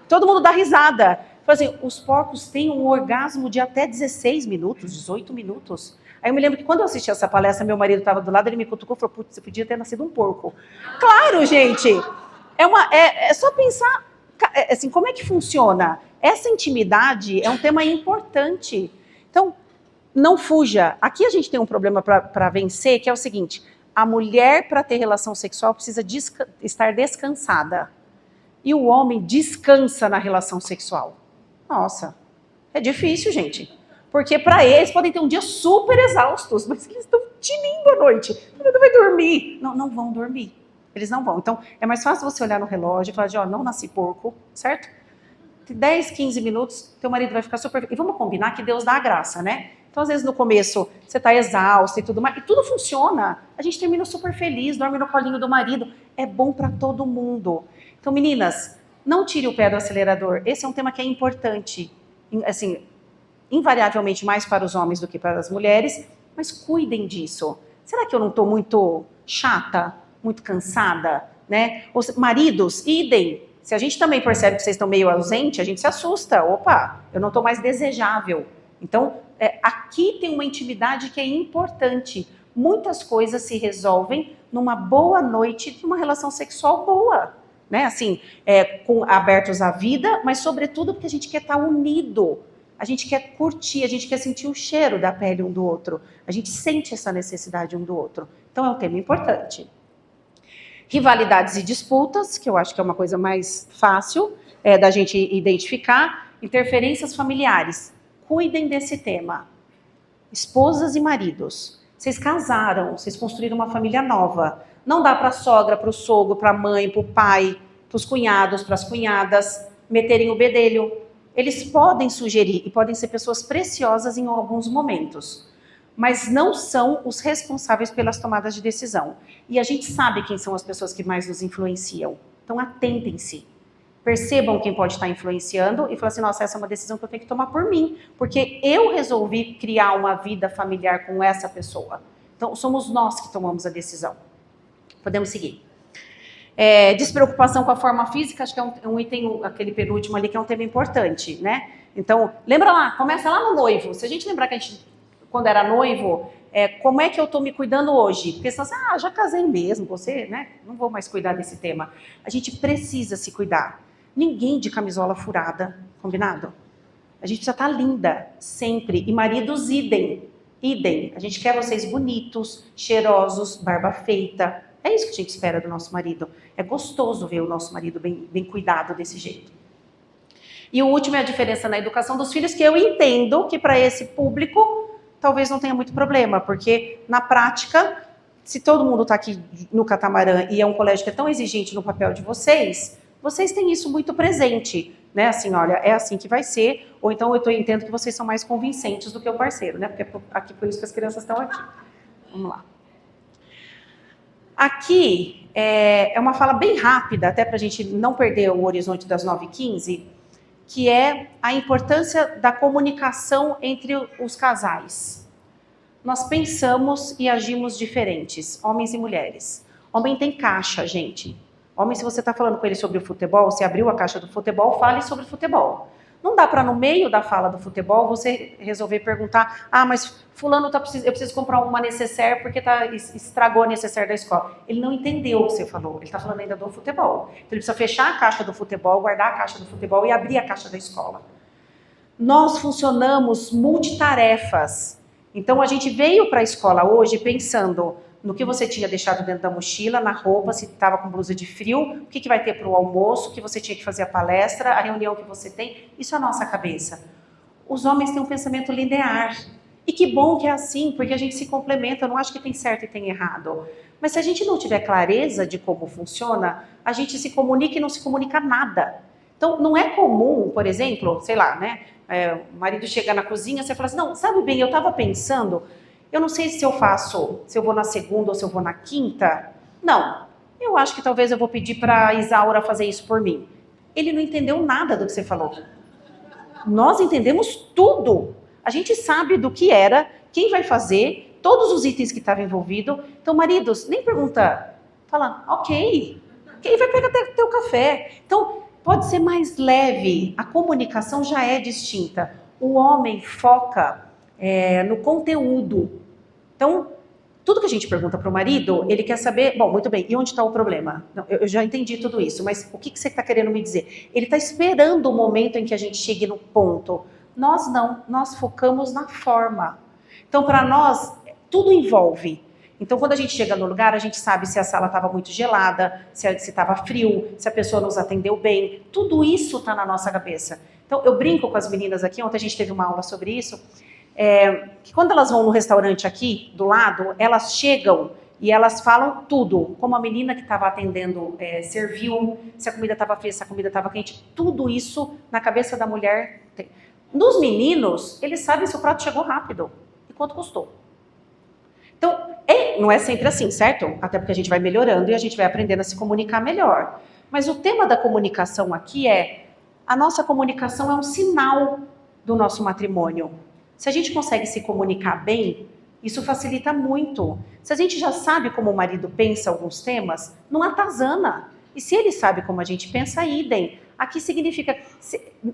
todo mundo dá risada. Assim, os porcos têm um orgasmo de até 16 minutos, 18 minutos. Aí eu me lembro que quando eu assisti essa palestra, meu marido estava do lado, ele me cutucou e falou, putz, você podia ter nascido um porco. Claro, gente! É só pensar, assim, como é que funciona? Essa intimidade é um tema importante. Então, não fuja. Aqui a gente tem um problema para vencer, que é o seguinte: a mulher, para ter relação sexual, precisa estar descansada. E o homem descansa na relação sexual. Nossa, é difícil, gente. Porque para eles podem ter um dia super exaustos, mas eles estão tinindo à noite. Não vai dormir. Não, não vão dormir. Eles não vão. Então, é mais fácil você olhar no relógio e falar de, ó, não nasci porco, certo? 10, 15 minutos, teu marido vai ficar super... E vamos combinar que Deus dá a graça, né? Então, às vezes, no começo, você está exausta e tudo mais, e tudo funciona. A gente termina super feliz, dorme no colinho do marido. É bom para todo mundo. Então, meninas, não tire o pé do acelerador. Esse é um tema que é importante, assim, invariavelmente mais para os homens do que para as mulheres, mas cuidem disso. Será que eu não estou muito chata, muito cansada, né? Maridos, idem. Se a gente também percebe que vocês estão meio ausentes, a gente se assusta. Opa, eu não estou mais desejável. Então, aqui tem uma intimidade que é importante. Muitas coisas se resolvem numa boa noite, numa relação sexual boa. Né? Assim, abertos à vida, mas sobretudo porque a gente quer estar unido. A gente quer curtir, a gente quer sentir o cheiro da pele um do outro. A gente sente essa necessidade um do outro. Então, é um tema importante. Rivalidades e disputas, que eu acho que é uma coisa mais fácil da gente identificar. Interferências familiares. Cuidem desse tema. Esposas e maridos. Vocês casaram, vocês construíram uma família nova. Não dá para a sogra, para o sogro, para a mãe, para o pai, para os cunhados, para as cunhadas meterem o bedelho. Eles podem sugerir e podem ser pessoas preciosas em alguns momentos, mas não são os responsáveis pelas tomadas de decisão. E a gente sabe quem são as pessoas que mais nos influenciam. Então, atentem-se. Percebam quem pode estar influenciando e falar assim, nossa, essa é uma decisão que eu tenho que tomar por mim, porque eu resolvi criar uma vida familiar com essa pessoa. Então, somos nós que tomamos a decisão. Podemos seguir. Despreocupação com a forma física, acho que é um item, aquele penúltimo ali, que é um tema importante, né? Então, lembra lá, começa lá no noivo. Se a gente lembrar que a gente, quando era noivo, como é que eu estou me cuidando hoje? Porque você fala assim, já casei mesmo, você, né? Não vou mais cuidar desse tema. A gente precisa se cuidar. Ninguém de camisola furada, combinado? A gente precisa estar linda, sempre. E maridos, idem. A gente quer vocês bonitos, cheirosos, barba feita. É isso que a gente espera do nosso marido. É gostoso ver o nosso marido bem cuidado desse jeito. E o último é a diferença na educação dos filhos, que eu entendo que para esse público talvez não tenha muito problema, porque na prática, se todo mundo está aqui no catamarã e é um colégio que é tão exigente no papel de vocês têm isso muito presente, né? Assim, olha, é assim que vai ser, ou então eu entendo que vocês são mais convincentes do que o parceiro, né? Porque aqui por isso que as crianças estão aqui. Vamos lá. Aqui é uma fala bem rápida, até para a gente não perder o horizonte das 9h15, que é a importância da comunicação entre os casais. Nós pensamos e agimos diferentes, homens e mulheres. Homem tem caixa, gente. Homem, se você está falando com ele sobre o futebol, você abriu a caixa do futebol, fale sobre futebol. Não dá para, no meio da fala do futebol, você resolver perguntar, mas fulano eu preciso comprar uma necessaire porque estragou a necessaire da escola. Ele não entendeu o que você falou, ele está falando ainda do futebol. Então ele precisa fechar a caixa do futebol, guardar a caixa do futebol e abrir a caixa da escola. Nós funcionamos multitarefas. Então a gente veio para a escola hoje pensando no que você tinha deixado dentro da mochila, na roupa, se estava com blusa de frio, o que vai ter para o almoço, o que você tinha que fazer a palestra, a reunião que você tem. Isso é a nossa cabeça. Os homens têm um pensamento linear. E que bom que é assim, porque a gente se complementa. Eu não acho que tem certo e tem errado. Mas se a gente não tiver clareza de como funciona, a gente se comunica e não se comunica nada. Então, não é comum, por exemplo, sei lá, né? O marido chega na cozinha, você fala assim, não, sabe bem, eu estava pensando... Eu não sei se eu vou na segunda ou se eu vou na quinta. Não, eu acho que talvez eu vou pedir para a Isaura fazer isso por mim. Ele não entendeu nada do que você falou. Nós entendemos tudo. A gente sabe do que era, quem vai fazer, todos os itens que estavam envolvidos. Então, maridos, nem pergunta. Fala, ok, vai pegar até teu café. Então, pode ser mais leve. A comunicação já é distinta. O homem foca no conteúdo. Então, tudo que a gente pergunta para o marido, ele quer saber, bom, muito bem, e onde está o problema? Não, eu já entendi tudo isso, mas o que você está querendo me dizer? Ele está esperando o momento em que a gente chegue no ponto. Nós não, nós focamos na forma. Então, para nós, tudo envolve. Então, quando a gente chega no lugar, a gente sabe se a sala estava muito gelada, se estava frio, se a pessoa nos atendeu bem. Tudo isso está na nossa cabeça. Então, eu brinco com as meninas aqui, ontem a gente teve uma aula sobre isso, que quando elas vão no restaurante aqui, do lado, elas chegam e elas falam tudo. Como a menina que estava atendendo serviu, se a comida estava fria, se a comida estava quente. Tudo isso na cabeça da mulher. Nos meninos, eles sabem se o prato chegou rápido e quanto custou. Então, não é sempre assim, certo? Até porque a gente vai melhorando e a gente vai aprendendo a se comunicar melhor. Mas o tema da comunicação aqui a nossa comunicação é um sinal do nosso matrimônio. Se a gente consegue se comunicar bem, isso facilita muito. Se a gente já sabe como o marido pensa alguns temas, não atazana. E se ele sabe como a gente pensa, idem. Aqui significa,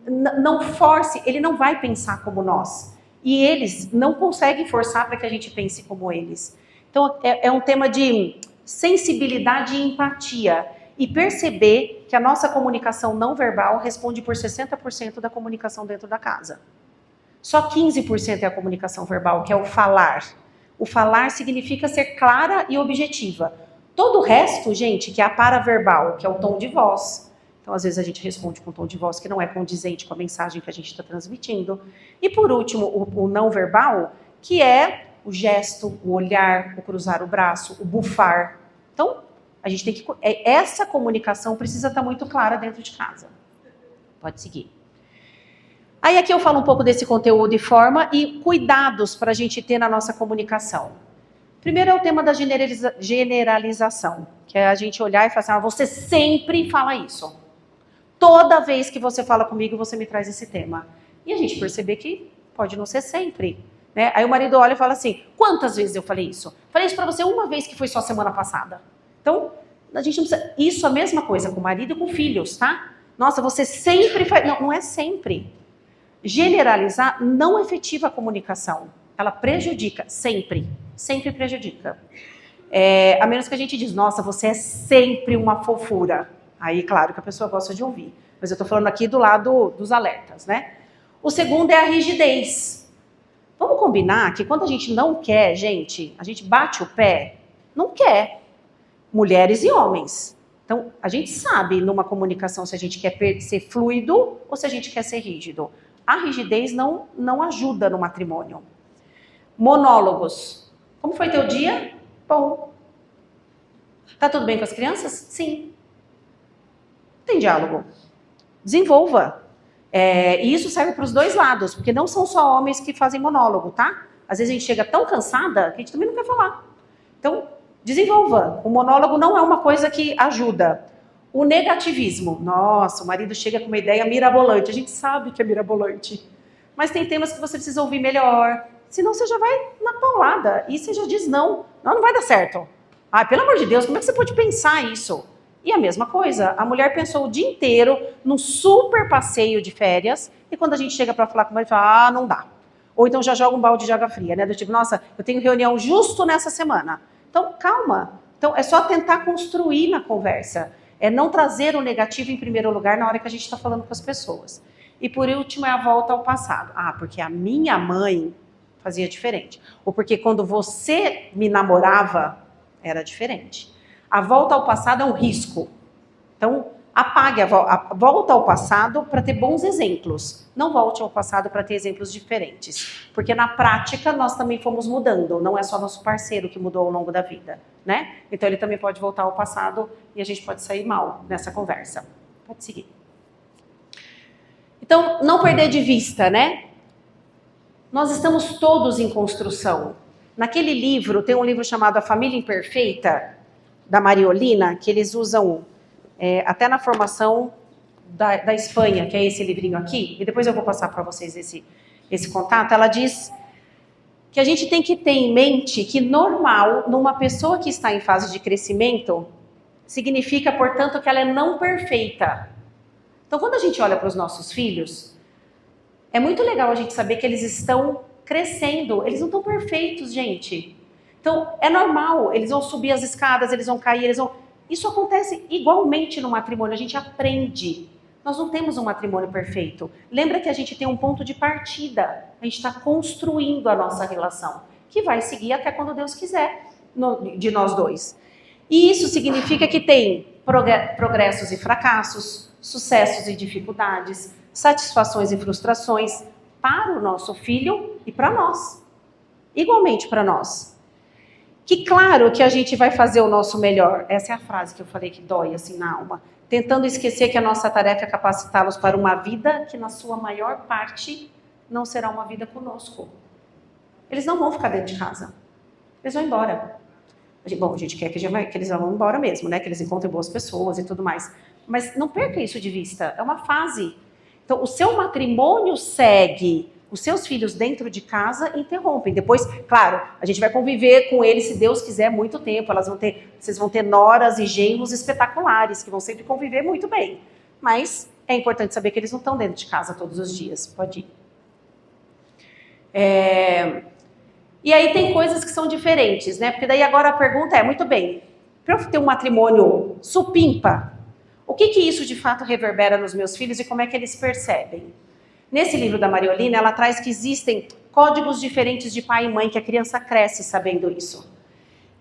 não force, ele não vai pensar como nós. E eles não conseguem forçar para que a gente pense como eles. Então, é um tema de sensibilidade e empatia. E perceber que a nossa comunicação não verbal responde por 60% da comunicação dentro da casa. Só 15% é a comunicação verbal, que é o falar. O falar significa ser clara e objetiva. Todo o resto, gente, que é a paraverbal, que é o tom de voz. Então, às vezes, a gente responde com um tom de voz que não é condizente com a mensagem que a gente está transmitindo. E, por último, o não verbal, que é o gesto, o olhar, o cruzar o braço, o bufar. Então, a gente tem que... Essa comunicação precisa estar muito clara dentro de casa. Pode seguir. Aí, aqui eu falo um pouco desse conteúdo e forma e cuidados para a gente ter na nossa comunicação. Primeiro é o tema da generalização, que é a gente olhar e falar assim, você sempre fala isso. Toda vez que você fala comigo, você me traz esse tema. E a gente perceber que pode não ser sempre. Né? Aí o marido olha e fala assim, quantas vezes eu falei isso? Falei isso para você uma vez que foi só semana passada. Então, a gente não precisa... Isso é a mesma coisa com o marido e com filhos, tá? Nossa, você sempre faz... Não, não é sempre. Generalizar não efetiva a comunicação. Ela prejudica, sempre. Sempre prejudica. A menos que a gente diz, nossa, você é sempre uma fofura. Aí, claro que a pessoa gosta de ouvir. Mas eu estou falando aqui do lado dos alertas, né? O segundo é a rigidez. Vamos combinar que quando a gente não quer, gente, a gente bate o pé, não quer. Mulheres e homens. Então, a gente sabe numa comunicação se a gente quer ser fluido ou se a gente quer ser rígido. A rigidez não ajuda no matrimônio. Monólogos. Como foi teu dia? Bom. Tá tudo bem com as crianças? Sim. Tem diálogo. Desenvolva. E isso serve para os dois lados, porque não são só homens que fazem monólogo, tá? Às vezes a gente chega tão cansada que a gente também não quer falar. Então, desenvolva. O monólogo não é uma coisa que ajuda. O negativismo. Nossa, o marido chega com uma ideia mirabolante. A gente sabe que é mirabolante. Mas tem temas que você precisa ouvir melhor. Senão você já vai na paulada. E você já diz não. Não vai dar certo. Ah, pelo amor de Deus, como é que você pode pensar isso? E a mesma coisa. A mulher pensou o dia inteiro num super passeio de férias. E quando a gente chega para falar com o marido, fala, não dá. Ou então já joga um balde de água fria, né? Do tipo, nossa, eu tenho reunião justo nessa semana. Então, calma. Então, é só tentar construir na conversa. É não trazer o negativo em primeiro lugar na hora que a gente está falando com as pessoas. E por último é a volta ao passado. Ah, porque a minha mãe fazia diferente. Ou porque quando você me namorava, era diferente. A volta ao passado é um risco. Então, apague a volta ao passado para ter bons exemplos. Não volte ao passado para ter exemplos diferentes. Porque na prática nós também fomos mudando. Não é só nosso parceiro que mudou ao longo da vida, né? Então ele também pode voltar ao passado e a gente pode sair mal nessa conversa. Pode seguir. Então, não perder de vista, né? Nós estamos todos em construção. Naquele livro, tem um livro chamado A Família Imperfeita, da Mariolina, que eles usam até na formação da Espanha, que é esse livrinho aqui, e depois eu vou passar para vocês esse contato. Ela diz que a gente tem que ter em mente que normal, numa pessoa que está em fase de crescimento, significa, portanto, que ela é não perfeita. Então, quando a gente olha para os nossos filhos, é muito legal a gente saber que eles estão crescendo. Eles não estão perfeitos, gente. Então, é normal. Eles vão subir as escadas, eles vão cair, eles vão... Isso acontece igualmente no matrimônio. A gente aprende. Nós não temos um matrimônio perfeito. Lembra que a gente tem um ponto de partida. a gente está construindo a nossa relação, que vai seguir até quando Deus quiser, de nós dois. E isso significa que tem progressos e fracassos, sucessos e dificuldades, satisfações e frustrações para o nosso filho e para nós. Igualmente para nós. Que claro que a gente vai fazer o nosso melhor. Essa é a frase que eu falei que dói assim na alma. Tentando esquecer que a nossa tarefa é capacitá-los para uma vida que na sua maior parte não será uma vida conosco. Eles não vão ficar dentro de casa. Eles vão embora. Bom, a gente quer que eles vão embora mesmo, né? Que eles encontrem boas pessoas e tudo mais. Mas não perca isso de vista. É uma fase. Então, o seu matrimônio segue. Os seus filhos dentro de casa interrompem. Depois, claro, a gente vai conviver com eles, se Deus quiser, muito tempo. Vocês vão ter noras e genros espetaculares, que vão sempre conviver muito bem. Mas é importante saber que eles não estão dentro de casa todos os dias. Pode ir. E aí tem coisas que são diferentes, né? Porque daí agora a pergunta é, muito bem, para eu ter um matrimônio supimpa, o que isso de fato reverbera nos meus filhos e como é que eles percebem? Nesse livro da Mariolina, ela traz que existem códigos diferentes de pai e mãe, que a criança cresce sabendo isso.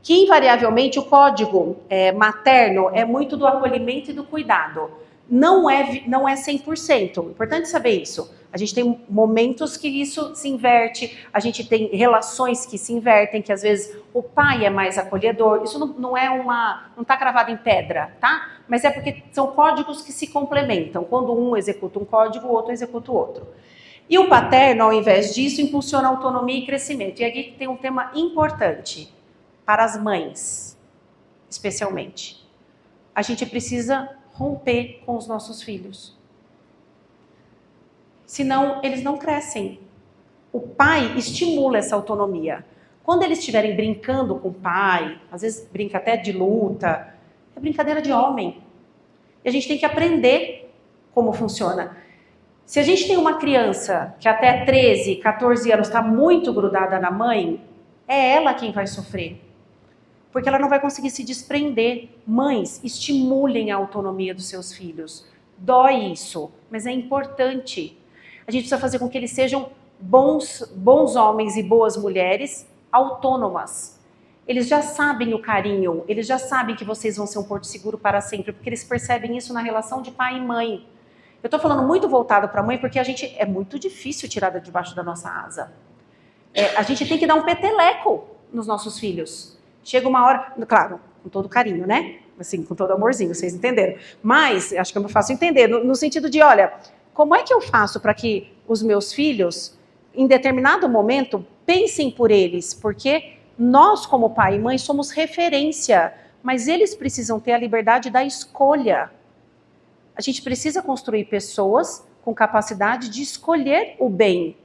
Que, invariavelmente, o código materno é muito do acolhimento e do cuidado. Não é 100%. Importante saber isso. A gente tem momentos que isso se inverte, a gente tem relações que se invertem, que às vezes o pai é mais acolhedor. Isso não está cravado em pedra, tá? Mas é porque são códigos que se complementam. Quando um executa um código, o outro executa o outro. E o paterno, ao invés disso, impulsiona autonomia e crescimento. E aqui tem um tema importante para as mães, especialmente. A gente precisa romper com os nossos filhos. Senão, eles não crescem. O pai estimula essa autonomia. Quando eles estiverem brincando com o pai, às vezes brinca até de luta, é brincadeira de homem. E a gente tem que aprender como funciona. Se a gente tem uma criança que até 13, 14 anos está muito grudada na mãe, é ela quem vai sofrer. Porque ela não vai conseguir se desprender. Mães, estimulem a autonomia dos seus filhos. Dói isso, mas é importante. A gente precisa fazer com que eles sejam bons homens e boas mulheres autônomas. Eles já sabem o carinho, eles já sabem que vocês vão ser um porto seguro para sempre, porque eles percebem isso na relação de pai e mãe. Eu estou falando muito voltado para a mãe, porque é muito difícil tirar de debaixo da nossa asa. A gente tem que dar um peteleco nos nossos filhos. Chega uma hora, claro, com todo carinho, né? Assim, com todo amorzinho, vocês entenderam. Mas, acho que é muito fácil entender, no sentido de, olha, como é que eu faço para que os meus filhos, em determinado momento, pensem por eles? Porque nós, como pai e mãe, somos referência, mas eles precisam ter a liberdade da escolha. A gente precisa construir pessoas com capacidade de escolher o bem.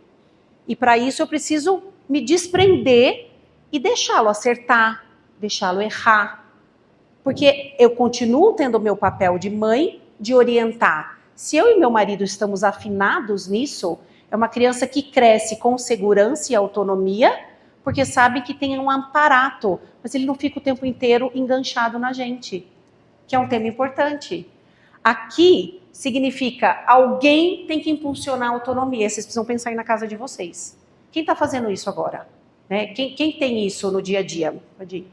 E para isso eu preciso me desprender e deixá-lo acertar, deixá-lo errar. Porque eu continuo tendo o meu papel de mãe, de orientar. Se eu e meu marido estamos afinados nisso, é uma criança que cresce com segurança e autonomia, porque sabe que tem um amparato, mas ele não fica o tempo inteiro enganchado na gente, que é um tema importante. Aqui significa alguém tem que impulsionar a autonomia. Vocês precisam pensar aí na casa de vocês. Quem está fazendo isso agora? Né? Quem tem isso no dia a dia? Pode ir.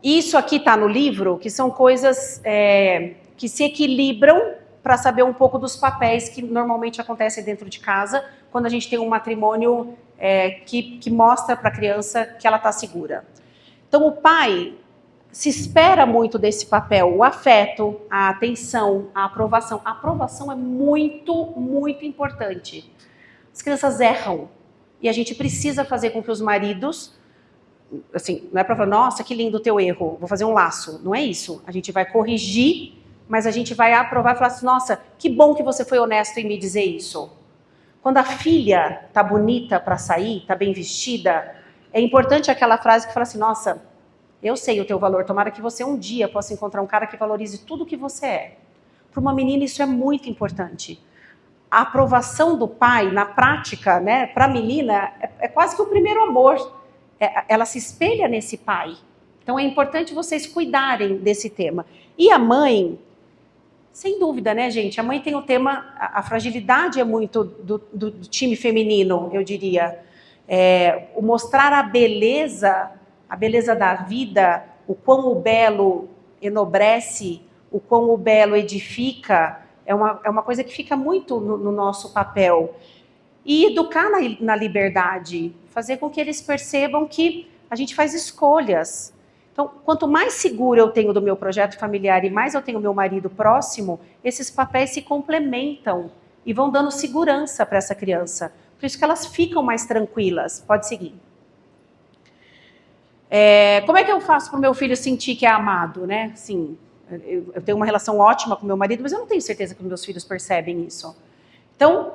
Isso aqui está no livro, que são coisas que se equilibram para saber um pouco dos papéis que normalmente acontecem dentro de casa, quando a gente tem um matrimônio que mostra para a criança que ela está segura. Então, o pai se espera muito desse papel, o afeto, a atenção, a aprovação. A aprovação é muito, muito importante. As crianças erram e a gente precisa fazer com que os maridos, assim, não é para falar, nossa, que lindo o teu erro, vou fazer um laço. Não é isso. A gente vai corrigir, mas a gente vai aprovar e falar assim, nossa, que bom que você foi honesto em me dizer isso. Quando a filha tá bonita para sair, tá bem vestida, é importante aquela frase que fala assim, nossa, eu sei o teu valor, tomara que você um dia possa encontrar um cara que valorize tudo que você é. Para uma menina isso é muito importante. A aprovação do pai, na prática, né, para a menina, é quase que o primeiro amor. Ela se espelha nesse pai. Então é importante vocês cuidarem desse tema. E a mãe, Sem dúvida, né, gente? A mãe tem o tema, a fragilidade é muito do time feminino, eu diria. O mostrar a beleza da vida, o quão o belo enobrece, o quão o belo edifica, é uma coisa que fica muito no nosso papel. E educar na liberdade, fazer com que eles percebam que a gente faz escolhas. Então, quanto mais seguro eu tenho do meu projeto familiar e mais eu tenho meu marido próximo, esses papéis se complementam e vão dando segurança para essa criança. Por isso que elas ficam mais tranquilas. Pode seguir. Como é que eu faço para o meu filho sentir que é amado, né? Sim, eu tenho uma relação ótima com meu marido, mas eu não tenho certeza que os meus filhos percebem isso. Então,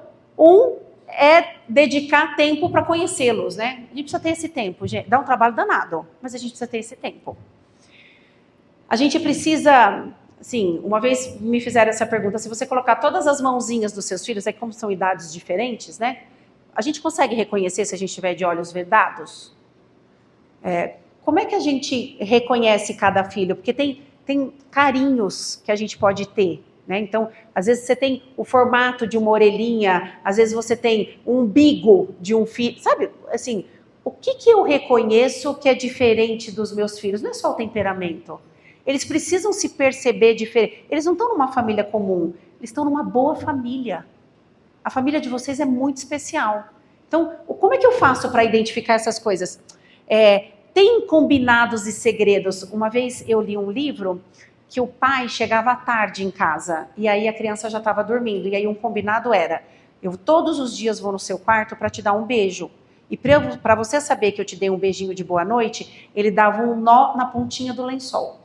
é dedicar tempo para conhecê-los, né? A gente precisa ter esse tempo, gente. Dá um trabalho danado, mas a gente precisa ter esse tempo. A gente precisa, assim, uma vez me fizeram essa pergunta, se você colocar todas as mãozinhas dos seus filhos, como são idades diferentes, né? A gente consegue reconhecer se a gente estiver de olhos vedados? Como é que a gente reconhece cada filho? Porque tem carinhos que a gente pode ter, né? Então, às vezes você tem o formato de uma orelhinha, às vezes você tem um umbigo de um filho, sabe? Assim, o que eu reconheço que é diferente dos meus filhos? Não é só o temperamento. Eles precisam se perceber diferente. Eles não estão numa família comum, eles estão numa boa família. A família de vocês é muito especial. Então, como é que eu faço para identificar essas coisas? Tem combinados e segredos. Uma vez eu li um livro que o pai chegava à tarde em casa e aí a criança já estava dormindo. E aí um combinado era, eu todos os dias vou no seu quarto para te dar um beijo. E para você saber que eu te dei um beijinho de boa noite, ele dava um nó na pontinha do lençol.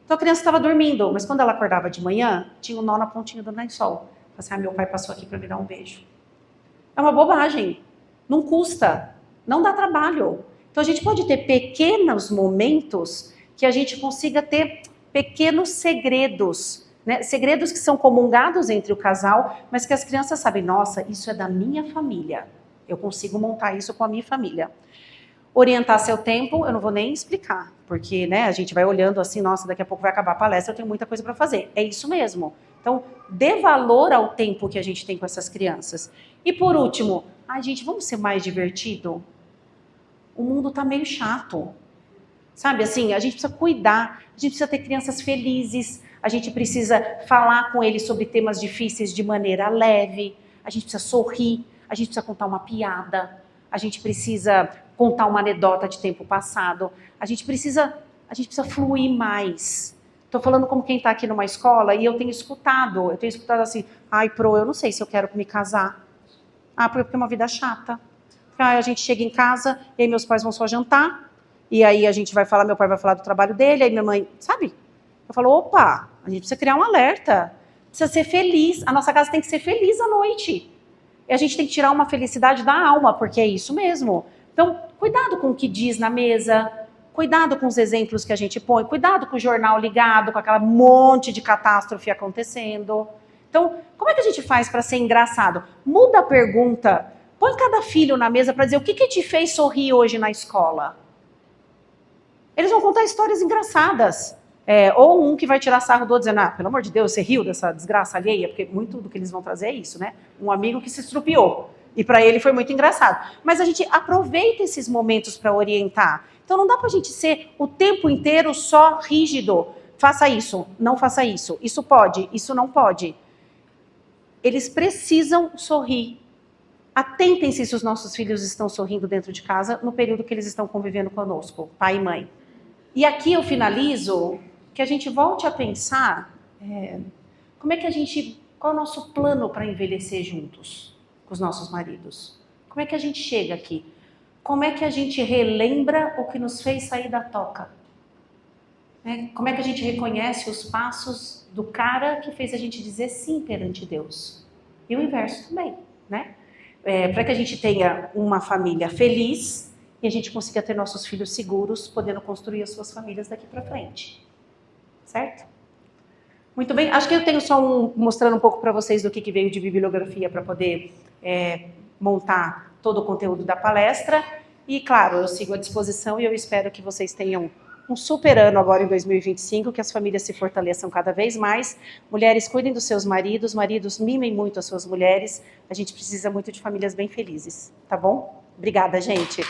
Então a criança estava dormindo, mas quando ela acordava de manhã, tinha um nó na pontinha do lençol. Eu falei assim, meu pai passou aqui para me dar um beijo. É uma bobagem. Não custa. Não dá trabalho. Então a gente pode ter pequenos momentos que a gente consiga ter pequenos segredos, né? Segredos que são comungados entre o casal, mas que as crianças sabem, nossa, isso é da minha família. Eu consigo montar isso com a minha família. Orientar seu tempo, eu não vou nem explicar, porque, né, a gente vai olhando assim, nossa, daqui a pouco vai acabar a palestra, eu tenho muita coisa para fazer. É isso mesmo. Então, dê valor ao tempo que a gente tem com essas crianças. E por último, gente, vamos ser mais divertido? O mundo tá meio chato. Sabe, assim, a gente precisa cuidar, a gente precisa ter crianças felizes, a gente precisa falar com eles sobre temas difíceis de maneira leve, a gente precisa sorrir, a gente precisa contar uma piada, a gente precisa contar uma anedota de tempo passado, a gente precisa fluir mais. Estou falando como quem está aqui numa escola e eu tenho escutado assim, Pro, eu não sei se eu quero me casar. Porque é uma vida chata. A gente chega em casa e aí meus pais vão só jantar, e aí a gente vai falar, meu pai vai falar do trabalho dele, aí minha mãe, sabe? Eu falo, opa, a gente precisa criar um alerta, precisa ser feliz, a nossa casa tem que ser feliz à noite. E a gente tem que tirar uma felicidade da alma, porque é isso mesmo. Então, cuidado com o que diz na mesa, cuidado com os exemplos que a gente põe, cuidado com o jornal ligado, com aquela monte de catástrofe acontecendo. Então, como é que a gente faz para ser engraçado? Muda a pergunta, põe cada filho na mesa para dizer o que te fez sorrir hoje na escola. Eles vão contar histórias engraçadas. Ou um que vai tirar sarro do outro dizendo, pelo amor de Deus, você riu dessa desgraça alheia? Porque muito do que eles vão trazer é isso, né? Um amigo que se estrupiou. E para ele foi muito engraçado. Mas a gente aproveita esses momentos para orientar. Então não dá para a gente ser o tempo inteiro só rígido. Faça isso, não faça isso. Isso pode, isso não pode. Eles precisam sorrir. Atentem-se se os nossos filhos estão sorrindo dentro de casa no período que eles estão convivendo conosco, pai e mãe. E aqui eu finalizo, que a gente volte a pensar qual é o nosso plano para envelhecer juntos com os nossos maridos? Como é que a gente chega aqui? Como é que a gente relembra o que nos fez sair da toca? Como é que a gente reconhece os passos do cara que fez a gente dizer sim perante Deus? E o inverso também, né? Para que a gente tenha uma família feliz e a gente consiga ter nossos filhos seguros, podendo construir as suas famílias daqui para frente. Certo? Muito bem. Acho que eu tenho só mostrando um pouco para vocês do que veio de bibliografia para poder montar todo o conteúdo da palestra. E, claro, eu sigo à disposição e eu espero que vocês tenham um super ano agora em 2025, que as famílias se fortaleçam cada vez mais. Mulheres, cuidem dos seus maridos, maridos, mimem muito as suas mulheres. A gente precisa muito de famílias bem felizes, tá bom? Obrigada, gente.